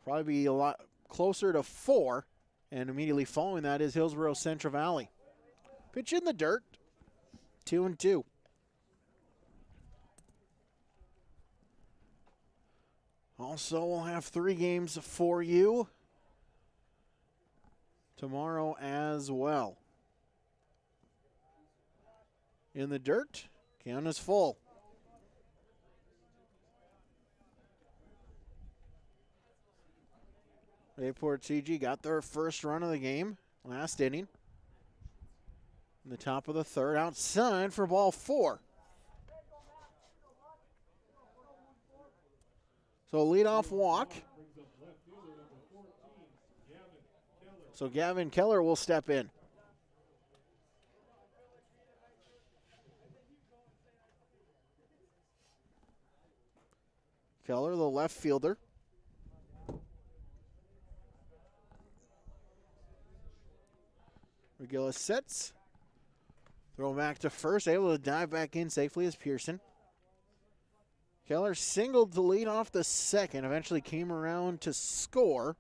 probably be a lot closer to 4. And immediately following that is Hillsborough Central Valley. Pitch in the dirt. 2-2. Also, we'll have 3 games for you tomorrow as well. In the dirt, count is full. Bayport CG got their first run of the game last inning. In the top of the third, outside for ball 4. So leadoff walk. So Gavin Keller will step in. Keller, the left fielder. McGillis sits. Throw back to first, able to dive back in safely as Pearson. Keller singled to lead off the second, eventually came around to score.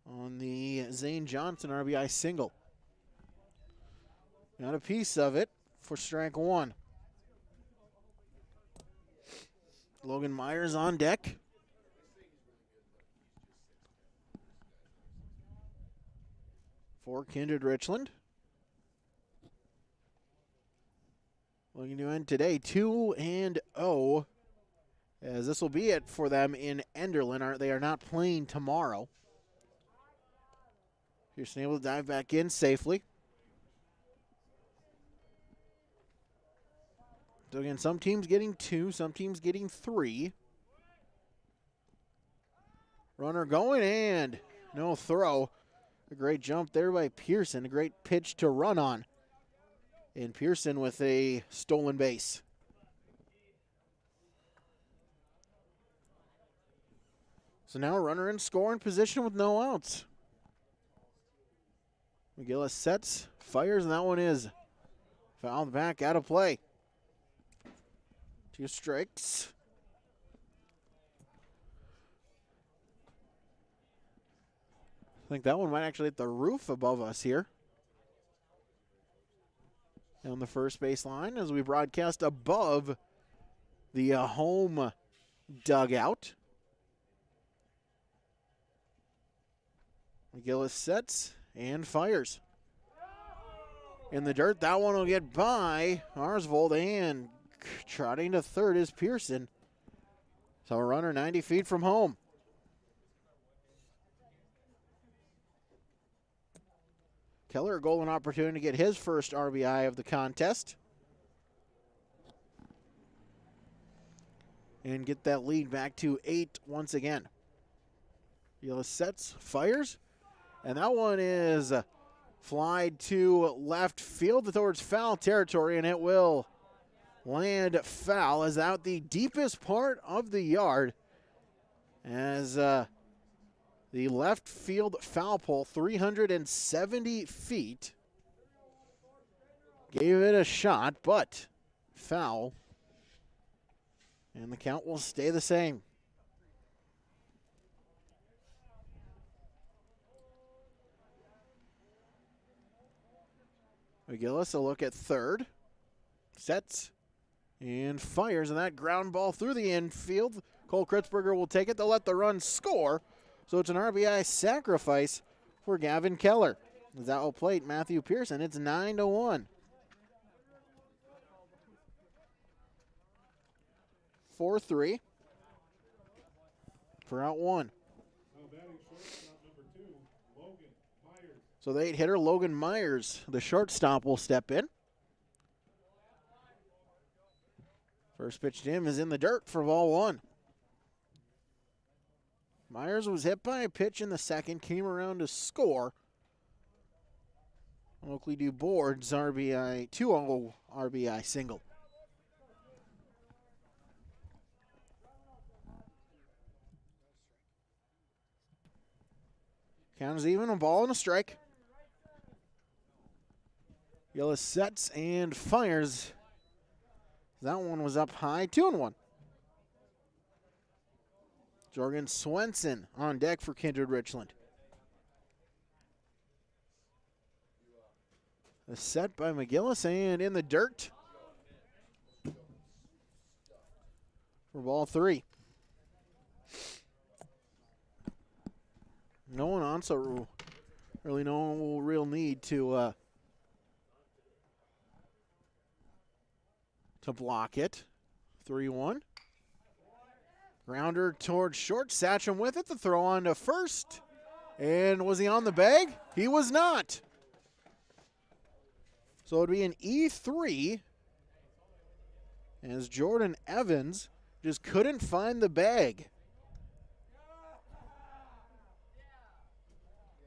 On the Zane Johnson RBI single. Got a piece of it for strike 1. Logan Myers on deck. For Kindred Richland. Looking to end today 2-0, as this will be it for them in Enderlin. They are not playing tomorrow. Pearson able to dive back in safely. So again, some teams getting 2, some teams getting 3. Runner going and no throw. A great jump there by Pearson. A great pitch to run on. And Pearson with a stolen base. So now a runner in scoring position with no outs. McGillis sets, fires, and that one is fouled back out of play. 2 strikes. I think that one might actually hit the roof above us here. On the first baseline as we broadcast above the home dugout. McGillis sets and fires. In the dirt, that one will get by Arsvold, and trotting to third is Pearson. So a runner 90 feet from home. Keller, a golden opportunity to get his first RBI of the contest. And get that lead back to 8 once again. Gillis sets, fires, and that one is flied to left field towards foul territory, and it will land foul as out the deepest part of the yard as the left field foul pole, 370 feet. Gave it a shot, but foul. And the count will stay the same. McGillis a look at third. Sets and fires, and that ground ball through the infield. Cole Kritzberger will take it. They'll let the run score. So it's an RBI sacrifice for Gavin Keller. As that will plate Matthew Pearson. It's 9-1. 4-3 for out one. So the 8-hitter, Logan Myers, the shortstop, will step in. First pitch to him is in the dirt for ball one. Myers was hit by a pitch in the second, came around to score. Oakley DuBoard's RBI, 2-0 RBI single. Count is even, a ball and a strike. Gillis sets and fires. That one was up high, 2-1. Jorgen Swenson on deck for Kindred Richland. A set by McGillis and in the dirt for ball three. No one on, so really no real need to block it. 3-1. Grounder towards short. Satcham with it. The throw on to first. And was he on the bag? He was not. So it would be an E3 as Jordan Evans just couldn't find the bag.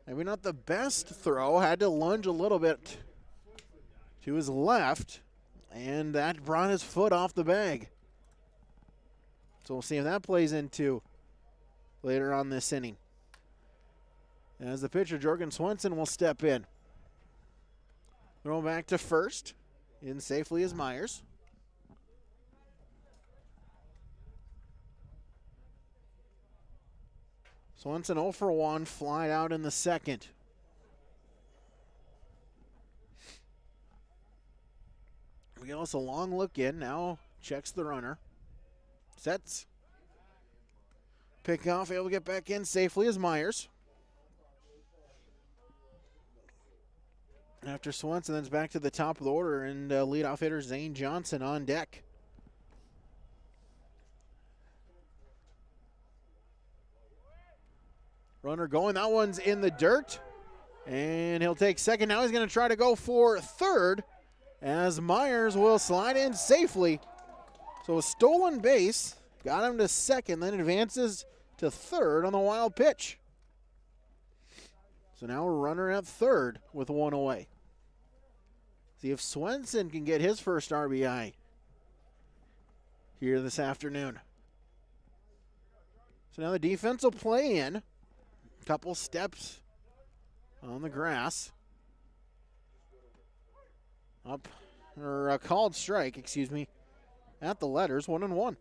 Maybe not the best throw. Had to lunge a little bit to his left. And that brought his foot off the bag. So we'll see if that plays into later on this inning. As the pitcher, Jorgen Swenson, will step in. Throw back to first. In safely is Myers. Swenson 0 for 1, flied out in the second. McGillis a long look in, now checks the runner. Sets. Pick off, able to get back in safely as Myers. After Swenson, then it's back to the top of the order, and leadoff hitter Zane Johnson on deck. Runner going, that one's in the dirt, and he'll take second. Now he's going to try to go for third, as Myers will slide in safely. So a stolen base, got him to second, then advances to third on the wild pitch. So now a runner at third with one away. See if Swenson can get his first RBI here this afternoon. So now the defense will play in. Couple steps on the grass. Up, or a called strike, excuse me, at the letters, 1-1.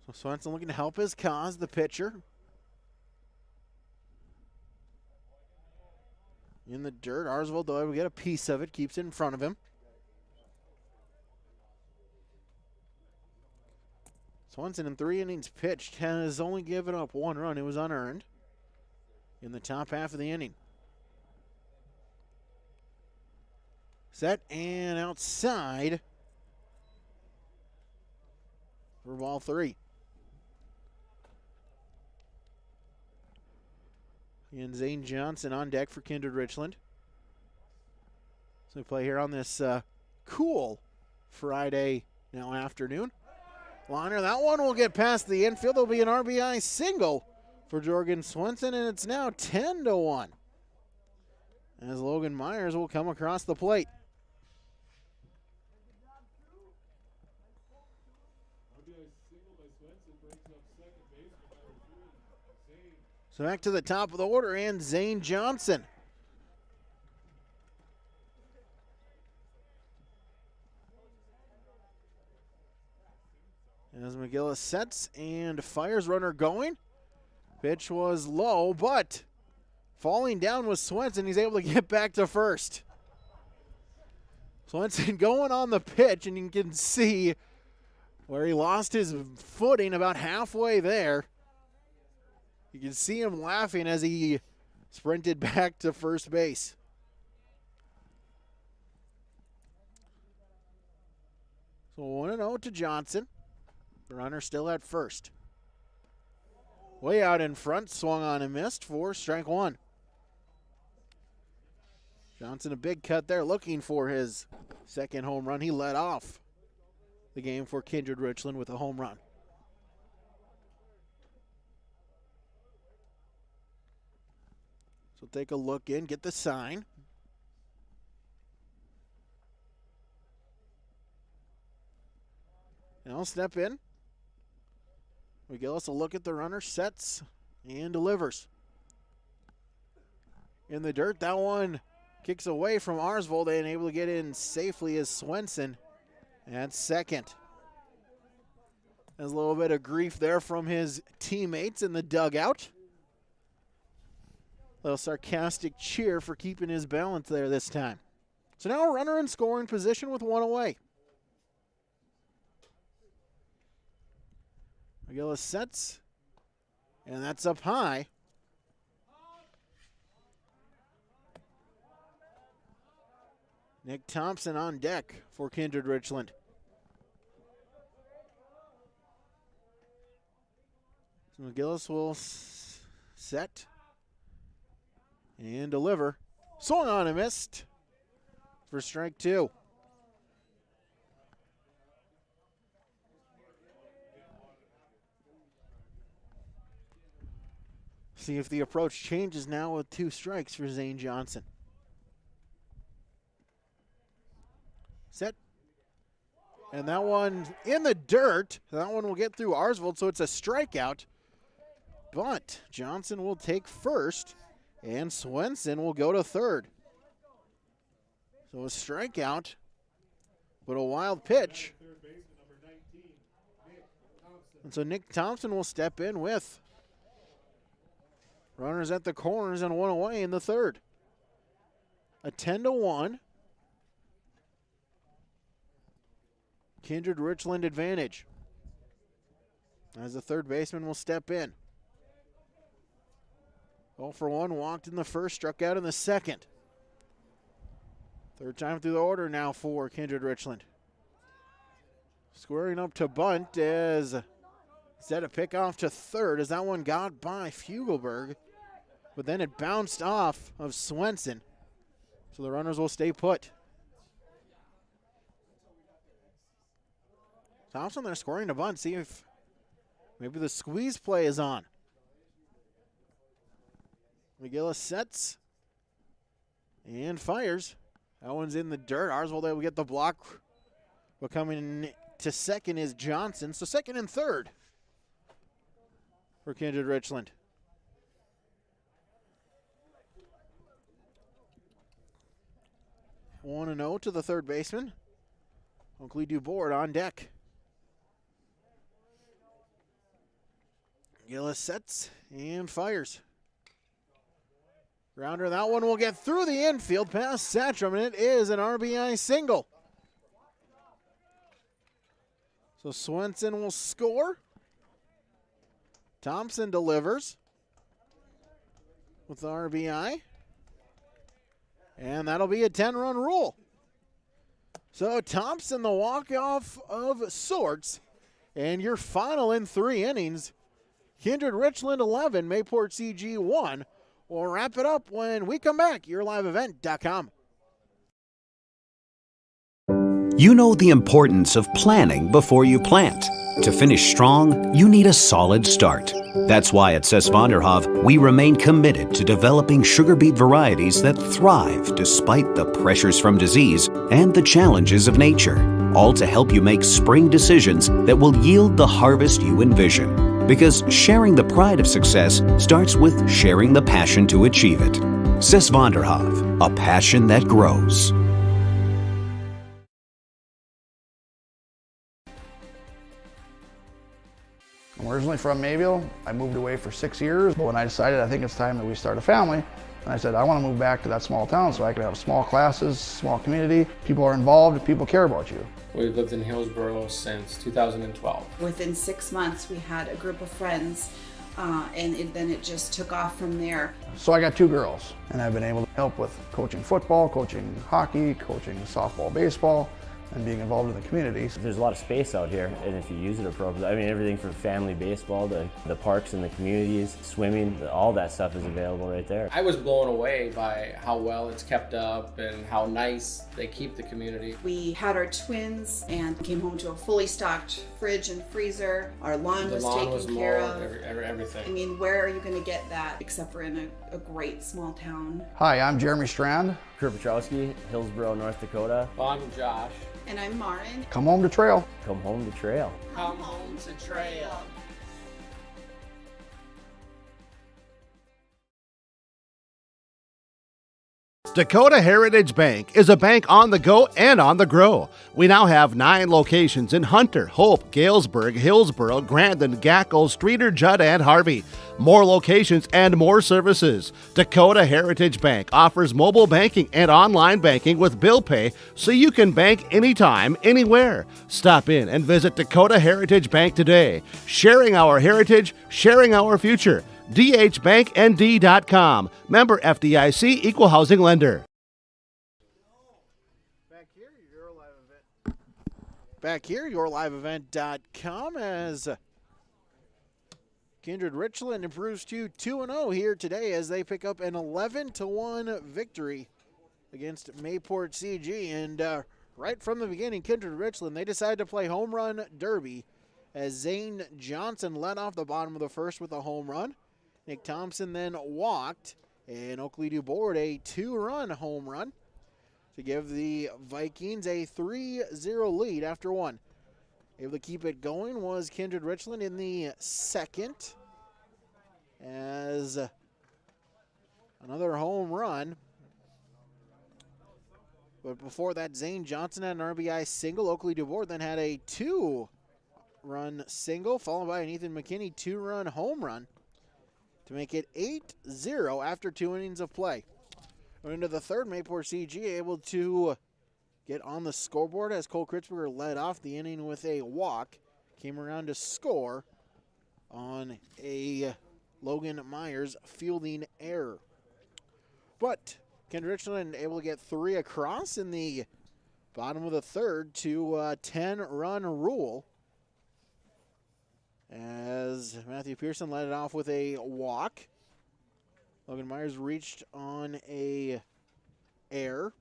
So Swenson looking to help his cause, the pitcher. In the dirt, Arsville Doyle will get a piece of it, keeps it in front of him. Swenson in 3 innings pitched has only given up 1 run. It was unearned in the top half of the inning. Set and outside for ball 3. And Zane Johnson on deck for Kindred Richland. So we play here on this cool Friday now afternoon. Liner, that one will get past the infield. There'll be an RBI single for Jorgen Swenson, and it's now 10-1. As Logan Myers will come across the plate. So back to the top of the order, and Zane Johnson. As McGillis sets and fires, runner going. Pitch was low, but falling down was Swenson. He's able to get back to first. Swenson going on the pitch, and you can see where he lost his footing about halfway there. You can see him laughing as he sprinted back to first base. So 1-0 to Johnson. The runner still at first. Way out in front, swung on and missed for strike one. Johnson a big cut there, looking for his second home run. He led off the game for Kindred Richland with a home run. So take a look in, get the sign. And I'll step in. McGillis will look at the runner, sets, and delivers. In the dirt, that one kicks away from Arsvold and able to get in safely as Swenson at second. There's a little bit of grief there from his teammates in the dugout. A little sarcastic cheer for keeping his balance there this time. So now a runner in scoring position with one away. McGillis sets, and that's up high. Nick Thompson on deck for Kindred Richland. So McGillis will set and deliver. Swung on and missed for strike two. See if the approach changes now with 2 strikes for Zane Johnson. Set. And that one in the dirt. That one will get through Arsvold, so it's a strikeout. But Johnson will take first, and Swenson will go to third. So a strikeout, but a wild pitch. And so Nick Thompson will step in with runners at the corners and one away in the third. A 10-1 Kindred Richland advantage. As the third baseman will step in. 0 for 1, walked in the first, struck out in the second. Third time through the order now for Kindred Richland. Squaring up to bunt as instead of pick off to third as that one got by Fugelberg. But then it bounced off of Swenson. So the runners will stay put. Thompson, they're scoring a bunt. See if maybe the squeeze play is on. McGillis sets and fires. That one's in the dirt. Arsvold able to get the block. But coming to second is Johnson. So second and third for Kindred Richland. One and 0 to the third baseman. Oakley Dubord on deck. Gillis sets and fires. Grounder, that one will get through the infield past Satcham, and it is an RBI single. So Swenson will score. Thompson delivers with the RBI. And that'll be a 10-run rule. So Thompson, the walk-off of sorts. And your final in 3 innings, Kindred Richland 11, Mayport CG 1. We'll wrap it up when we come back. YourLiveEvent.com. You know the importance of planning before you plant. To finish strong, you need a solid start. That's why at Sesvanderhof, we remain committed to developing sugar beet varieties that thrive despite the pressures from disease and the challenges of nature, all to help you make spring decisions that will yield the harvest you envision. Because sharing the pride of success starts with sharing the passion to achieve it. Sesvanderhof, a passion that grows. I'm originally from Mayville. I moved away for 6 years, but when I decided I think it's time that we start a family, and I said I want to move back to that small town so I can have small classes, small community, people are involved, people care about you. We've lived in Hillsboro since 2012. Within 6 months, we had a group of friends, and then it just took off from there. So I got 2 girls, and I've been able to help with coaching football, coaching hockey, coaching softball, baseball, and being involved in the community. There's a lot of space out here, and if you use it appropriately, I mean, everything from family baseball to the parks and the communities, swimming, all that stuff is available right there. I was blown away by how well it's kept up and how nice they keep the community. We had our twins and came home to a fully stocked fridge and freezer. Our lawn was taken care of. Everything. I mean, where are you going to get that except for in a great small town? Hi, I'm Jeremy Strand. Kurt Petrowski, Hillsboro, North Dakota. Well, I'm Josh. And I'm Marin. Come home to trail. Come home to trail. Come home to trail. Dakota Heritage Bank is a bank on the go and on the grow. We now have 9 locations in Hunter, Hope, Galesburg, Hillsboro, Grandin, Gackle, Streeter, Judd, and Harvey. More locations and more services. Dakota Heritage Bank offers mobile banking and online banking with bill pay so you can bank anytime, anywhere. Stop in and visit Dakota Heritage Bank today. Sharing our heritage, sharing our future. dhbanknd.com. Member FDIC, Equal Housing Lender. Back here, YourLiveEvent.com as Kindred Richland improves to 2-0 here today as they pick up an 11-1 victory against Mayport CG. And right from the beginning, Kindred Richland, they decided to play home run derby as Zane Johnson led off the bottom of the first with a home run. Nick Thompson then walked, and Oakley DuBois a 2-run home run to give the Vikings a 3-0 lead after one. Able to keep it going was Kindred Richland in the second as another home run. But before that, Zane Johnson had an RBI single. Oakley DuBois then had a 2-run single, followed by an Ethan McKinney 2-run home run to make it 8-0 after 2 innings of play. Going into the third, Mayport CG able to get on the scoreboard as Cole Kritzberger led off the inning with a walk. Came around to score on a Logan Myers fielding error. But Kindred Richland able to get 3 across in the bottom of the third to a 10-run rule, as Matthew Pearson led it off with a walk. Logan Myers reached on a error,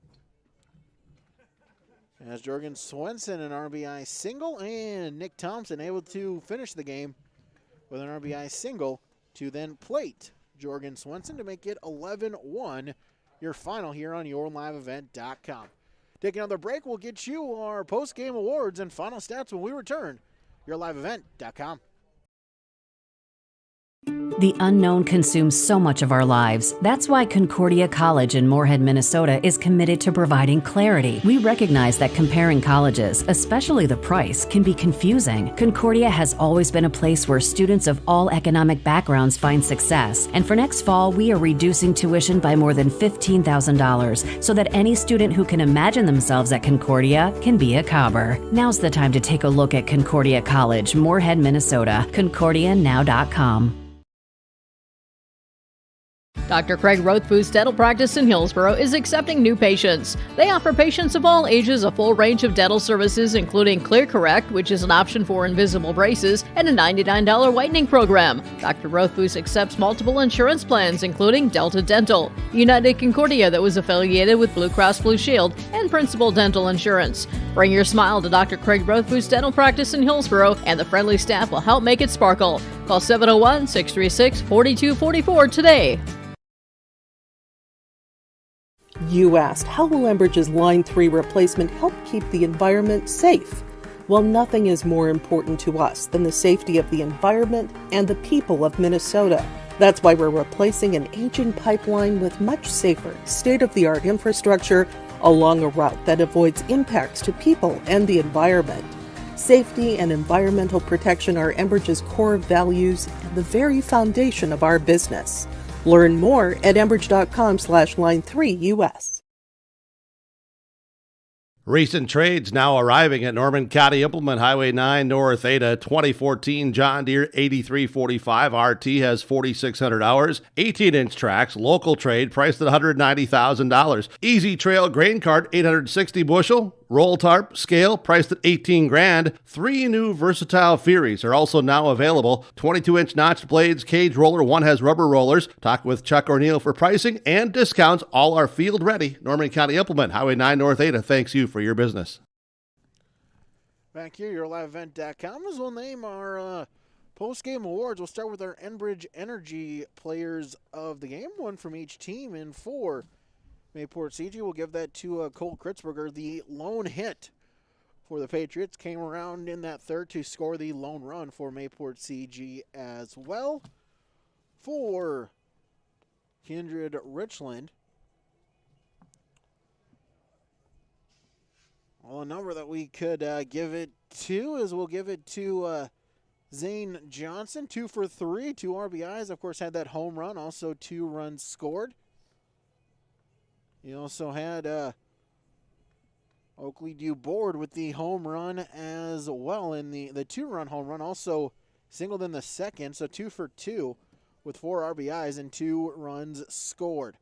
as Jorgen Swenson an RBI single, and Nick Thompson able to finish the game with an RBI single to then plate Jorgen Swenson to make it 11-1, your final here on YourLiveEvent.com. Take another break. We'll get you our post-game awards and final stats when we return. YourLiveEvent.com. The unknown consumes so much of our lives. That's why Concordia College in Moorhead, Minnesota is committed to providing clarity. We recognize that comparing colleges, especially the price, can be confusing. Concordia has always been a place where students of all economic backgrounds find success. And for next fall, we are reducing tuition by more than $15,000 so that any student who can imagine themselves at Concordia can be a Cobber. Now's the time to take a look at Concordia College, Moorhead, Minnesota. ConcordiaNow.com. Dr. Craig Rothfuss Dental Practice in Hillsborough is accepting new patients. They offer patients of all ages a full range of dental services, including Clear Correct, which is an option for invisible braces, and a $99 whitening program. Dr. Rothfuss accepts multiple insurance plans, including Delta Dental, United Concordia that was affiliated with Blue Cross Blue Shield, and Principal Dental Insurance. Bring your smile to Dr. Craig Rothfuss Dental Practice in Hillsborough, and the friendly staff will help make it sparkle. Call 701-636-4244 today. You asked, how will Enbridge's Line 3 replacement help keep the environment safe? Well, nothing is more important to us than the safety of the environment and the people of Minnesota. That's why we're replacing an aging pipeline with much safer, state-of-the-art infrastructure along a route that avoids impacts to people and the environment. Safety and environmental protection are Enbridge's core values and the very foundation of our business. Learn more at enbridge.com/line3US. Recent trades now arriving at Norman County Implement, Highway 9 North Ada. 2014 John Deere 8345 RT has 4,600 hours. 18-inch tracks, local trade, priced at $190,000. Easy Trail grain cart, 860 bushel. Roll tarp, scale, priced at $18,000. 3 new versatile Furies are also now available. 22-inch notched blades, cage roller, one has rubber rollers. Talk with Chuck O'Neill for pricing and discounts. All are field ready. Norman County Implement, Highway 9 North Ada. Thanks you for your business. Back here, yourliveevent.com, as we'll name our post-game awards. We'll start with our Enbridge Energy players of the game, one from each team, and for Mayport CG, we'll give that to Cole Kritzberger. The lone hit for the Patriots came around in that third to score the lone run for Mayport CG as well. For Kindred Richland, well, a number that we could give it to is we'll give it to Zane Johnson, 2 for 3, 2 RBIs. Of course, had that home run, also 2 runs scored. He also had Oakley Duboard with the home run as well in the 2-run home run. Also singled in the second, so 2 for 2 with 4 RBIs and 2 runs scored.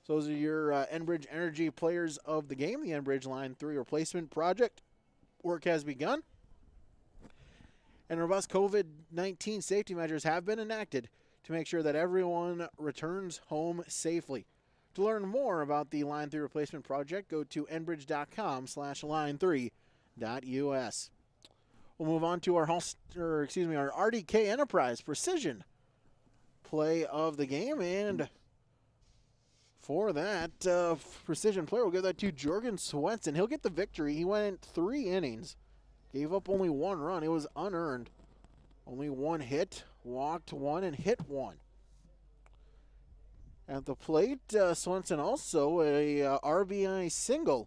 So those are your Enbridge Energy players of the game. The Enbridge Line 3 replacement project work has begun. And robust COVID-19 safety measures have been enacted to make sure that everyone returns home safely. To learn more about the Line 3 replacement project, go to enbridge.com/line3.us. We'll move on to our RDK Enterprise Precision play of the game, and for that precision player, we'll give that to Jorgen Swenson. He'll get the victory. He went 3 innings, gave up only 1 run. It was unearned. Only 1 hit, walked 1, and hit 1. At the plate, Swenson also a RBI single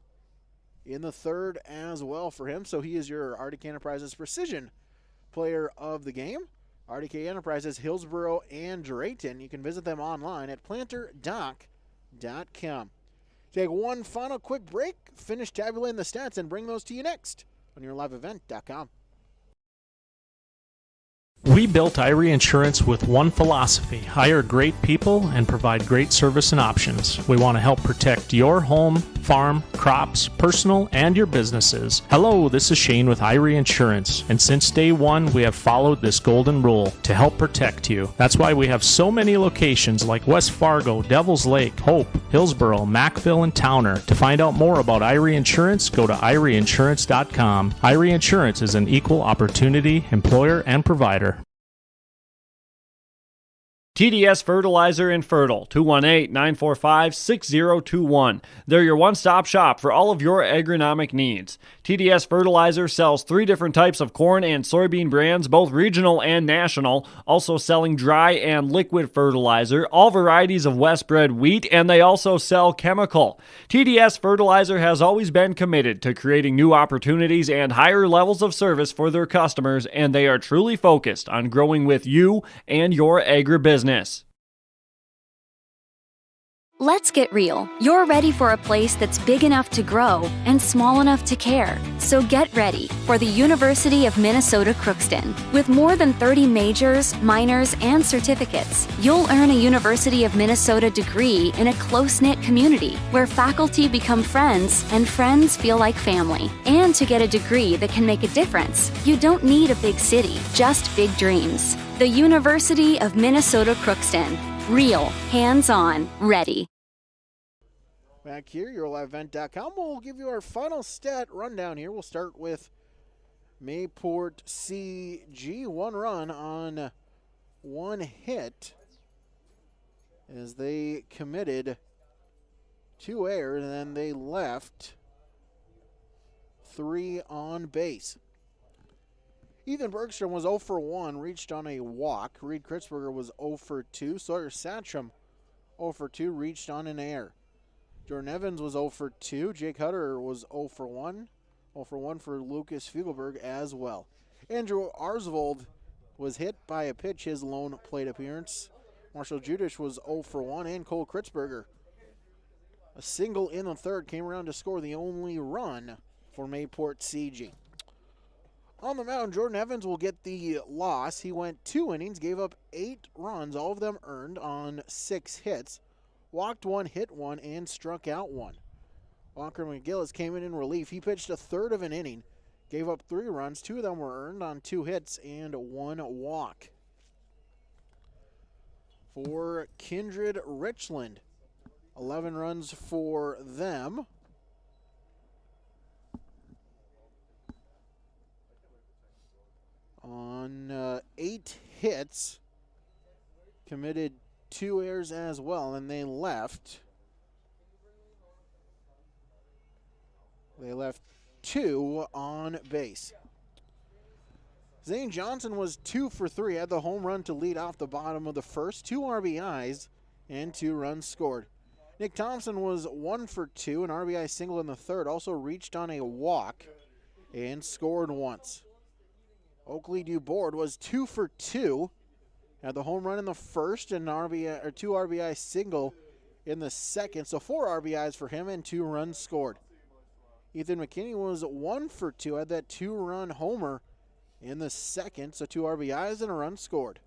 in the third as well for him. So he is your RDK Enterprises Precision player of the game. RDK Enterprises, Hillsborough and Drayton. You can visit them online at planterdoc.com. Take one final quick break, finish tabulating the stats, and bring those to you next on yourliveevent.com. We built Irie Insurance with one philosophy: hire great people and provide great service and options. We want to help protect your home, farm, crops, personal, and your businesses. Hello, this is Shane with Irie Insurance, and since day one, we have followed this golden rule to help protect you. That's why we have so many locations like West Fargo, Devils Lake, Hope, Hillsborough, Mackville, and Towner. To find out more about Irie Insurance, go to IrieInsurance.com. Irie Insurance is an equal opportunity employer and provider. TDS Fertilizer and Fertile, 218-945-6021. They're your one-stop shop for all of your agronomic needs. TDS Fertilizer sells 3 different types of corn and soybean brands, both regional and national, also selling dry and liquid fertilizer, all varieties of West-bred wheat, and they also sell chemical. TDS Fertilizer has always been committed to creating new opportunities and higher levels of service for their customers, and they are truly focused on growing with you and your agribusiness. Let's get real. You're ready for a place that's big enough to grow and small enough to care. So get ready for the University of Minnesota Crookston. With more than 30 majors, minors, and certificates, you'll earn a University of Minnesota degree in a close-knit community where faculty become friends and friends feel like family. And to get a degree that can make a difference, you don't need a big city, just big dreams. The University of Minnesota Crookston. Real, hands-on, ready. Back here, YourLiveEvent.com. We'll give you our final stat rundown here. We'll start with Mayport CG. 1 run on 1 hit as they committed 2 errors, and then they left 3 on base. Ethan Bergstrom was 0 for 1, reached on a walk. Reed Kritzberger was 0 for 2. Sawyer Satcham 0 for 2, reached on an error. Jordan Evans was 0 for 2. Jake Hutter was 0 for 1. 0 for 1 for Lucas Fiegelberg as well. Andrew Arsvold was hit by a pitch, his lone plate appearance. Marshall Judish was 0 for 1, and Cole Kritzberger, a single in the third, came around to score the only run for Mayport CG. On the mound, Jordan Evans will get the loss. He went 2 innings, gave up 8 runs, all of them earned on 6 hits. Walked 1, hit 1, and struck out 1. Walker McGillis came in relief. He pitched a third of an inning, gave up 3 runs. 2 of them were earned on 2 hits and 1 walk. For Kindred Richland, 11 runs for them. On 8 hits, committed 2 errors as well, and they left 2 on base. Zane Johnson was 2 for 3, had the home run to lead off the bottom of the first, 2 RBIs and 2 runs scored. Nick Thompson was 1 for 2, an RBI single in the third, also reached on a walk and scored once. Oakley Dubord was 2 for 2, had the home run in the first and 2 RBI single in the second, so 4 RBIs for him and 2 runs scored. Ethan McKinney was 1 for 2, had that 2-run homer in the second, so 2 RBIs and a run scored.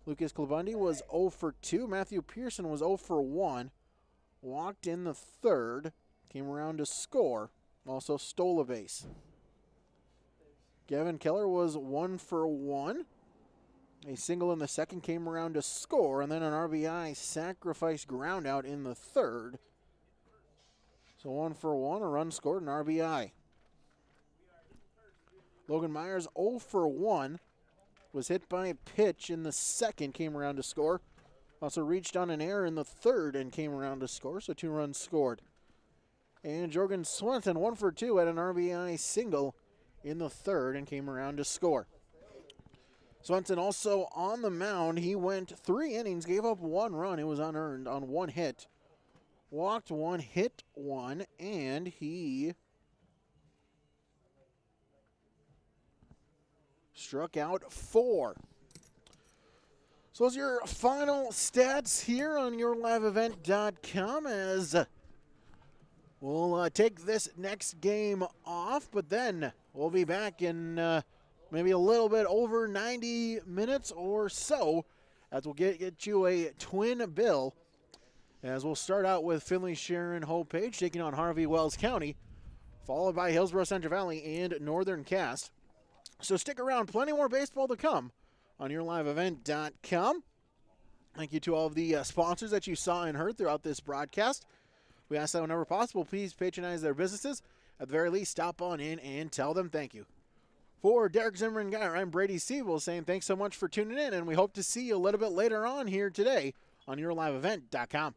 Lucas Klabundi was 0 for 2. Matthew Pearson was 0 for 1, walked in the third, came around to score, also stole a base. Gavin Keller was 1 for 1. A single in the second, came around to score, and then an RBI sacrifice ground out in the third. So 1 for 1, a run scored, an RBI. Logan Myers 0 for 1, was hit by a pitch in the second, came around to score. Also reached on an error in the third and came around to score, so 2 runs scored. And Jorgen Swenson 1 for 2, had an RBI single in the third and came around to score. Swenson also on the mound. He went 3 innings, gave up 1 run. It was unearned on 1 hit. Walked 1, hit 1, and he struck out 4. So those are your final stats here on YourLiveEvent.com as we'll take this next game off, but then we'll be back in maybe a little bit over 90 minutes or so as we'll get you a twin bill, as we'll start out with Finley Sharon Hope Page taking on Harvey Wells County, followed by Hillsborough Central Valley and Northern Cass. So stick around, plenty more baseball to come on YourLiveEvent.com. Thank you to all of the sponsors that you saw and heard throughout this broadcast. We ask that whenever possible, please patronize their businesses. At the very least, stop on in and tell them thank you. For Derek Zimmerman Geyer, I'm Brady Siebel saying thanks so much for tuning in, and we hope to see you a little bit later on here today on YourLiveEvent.com.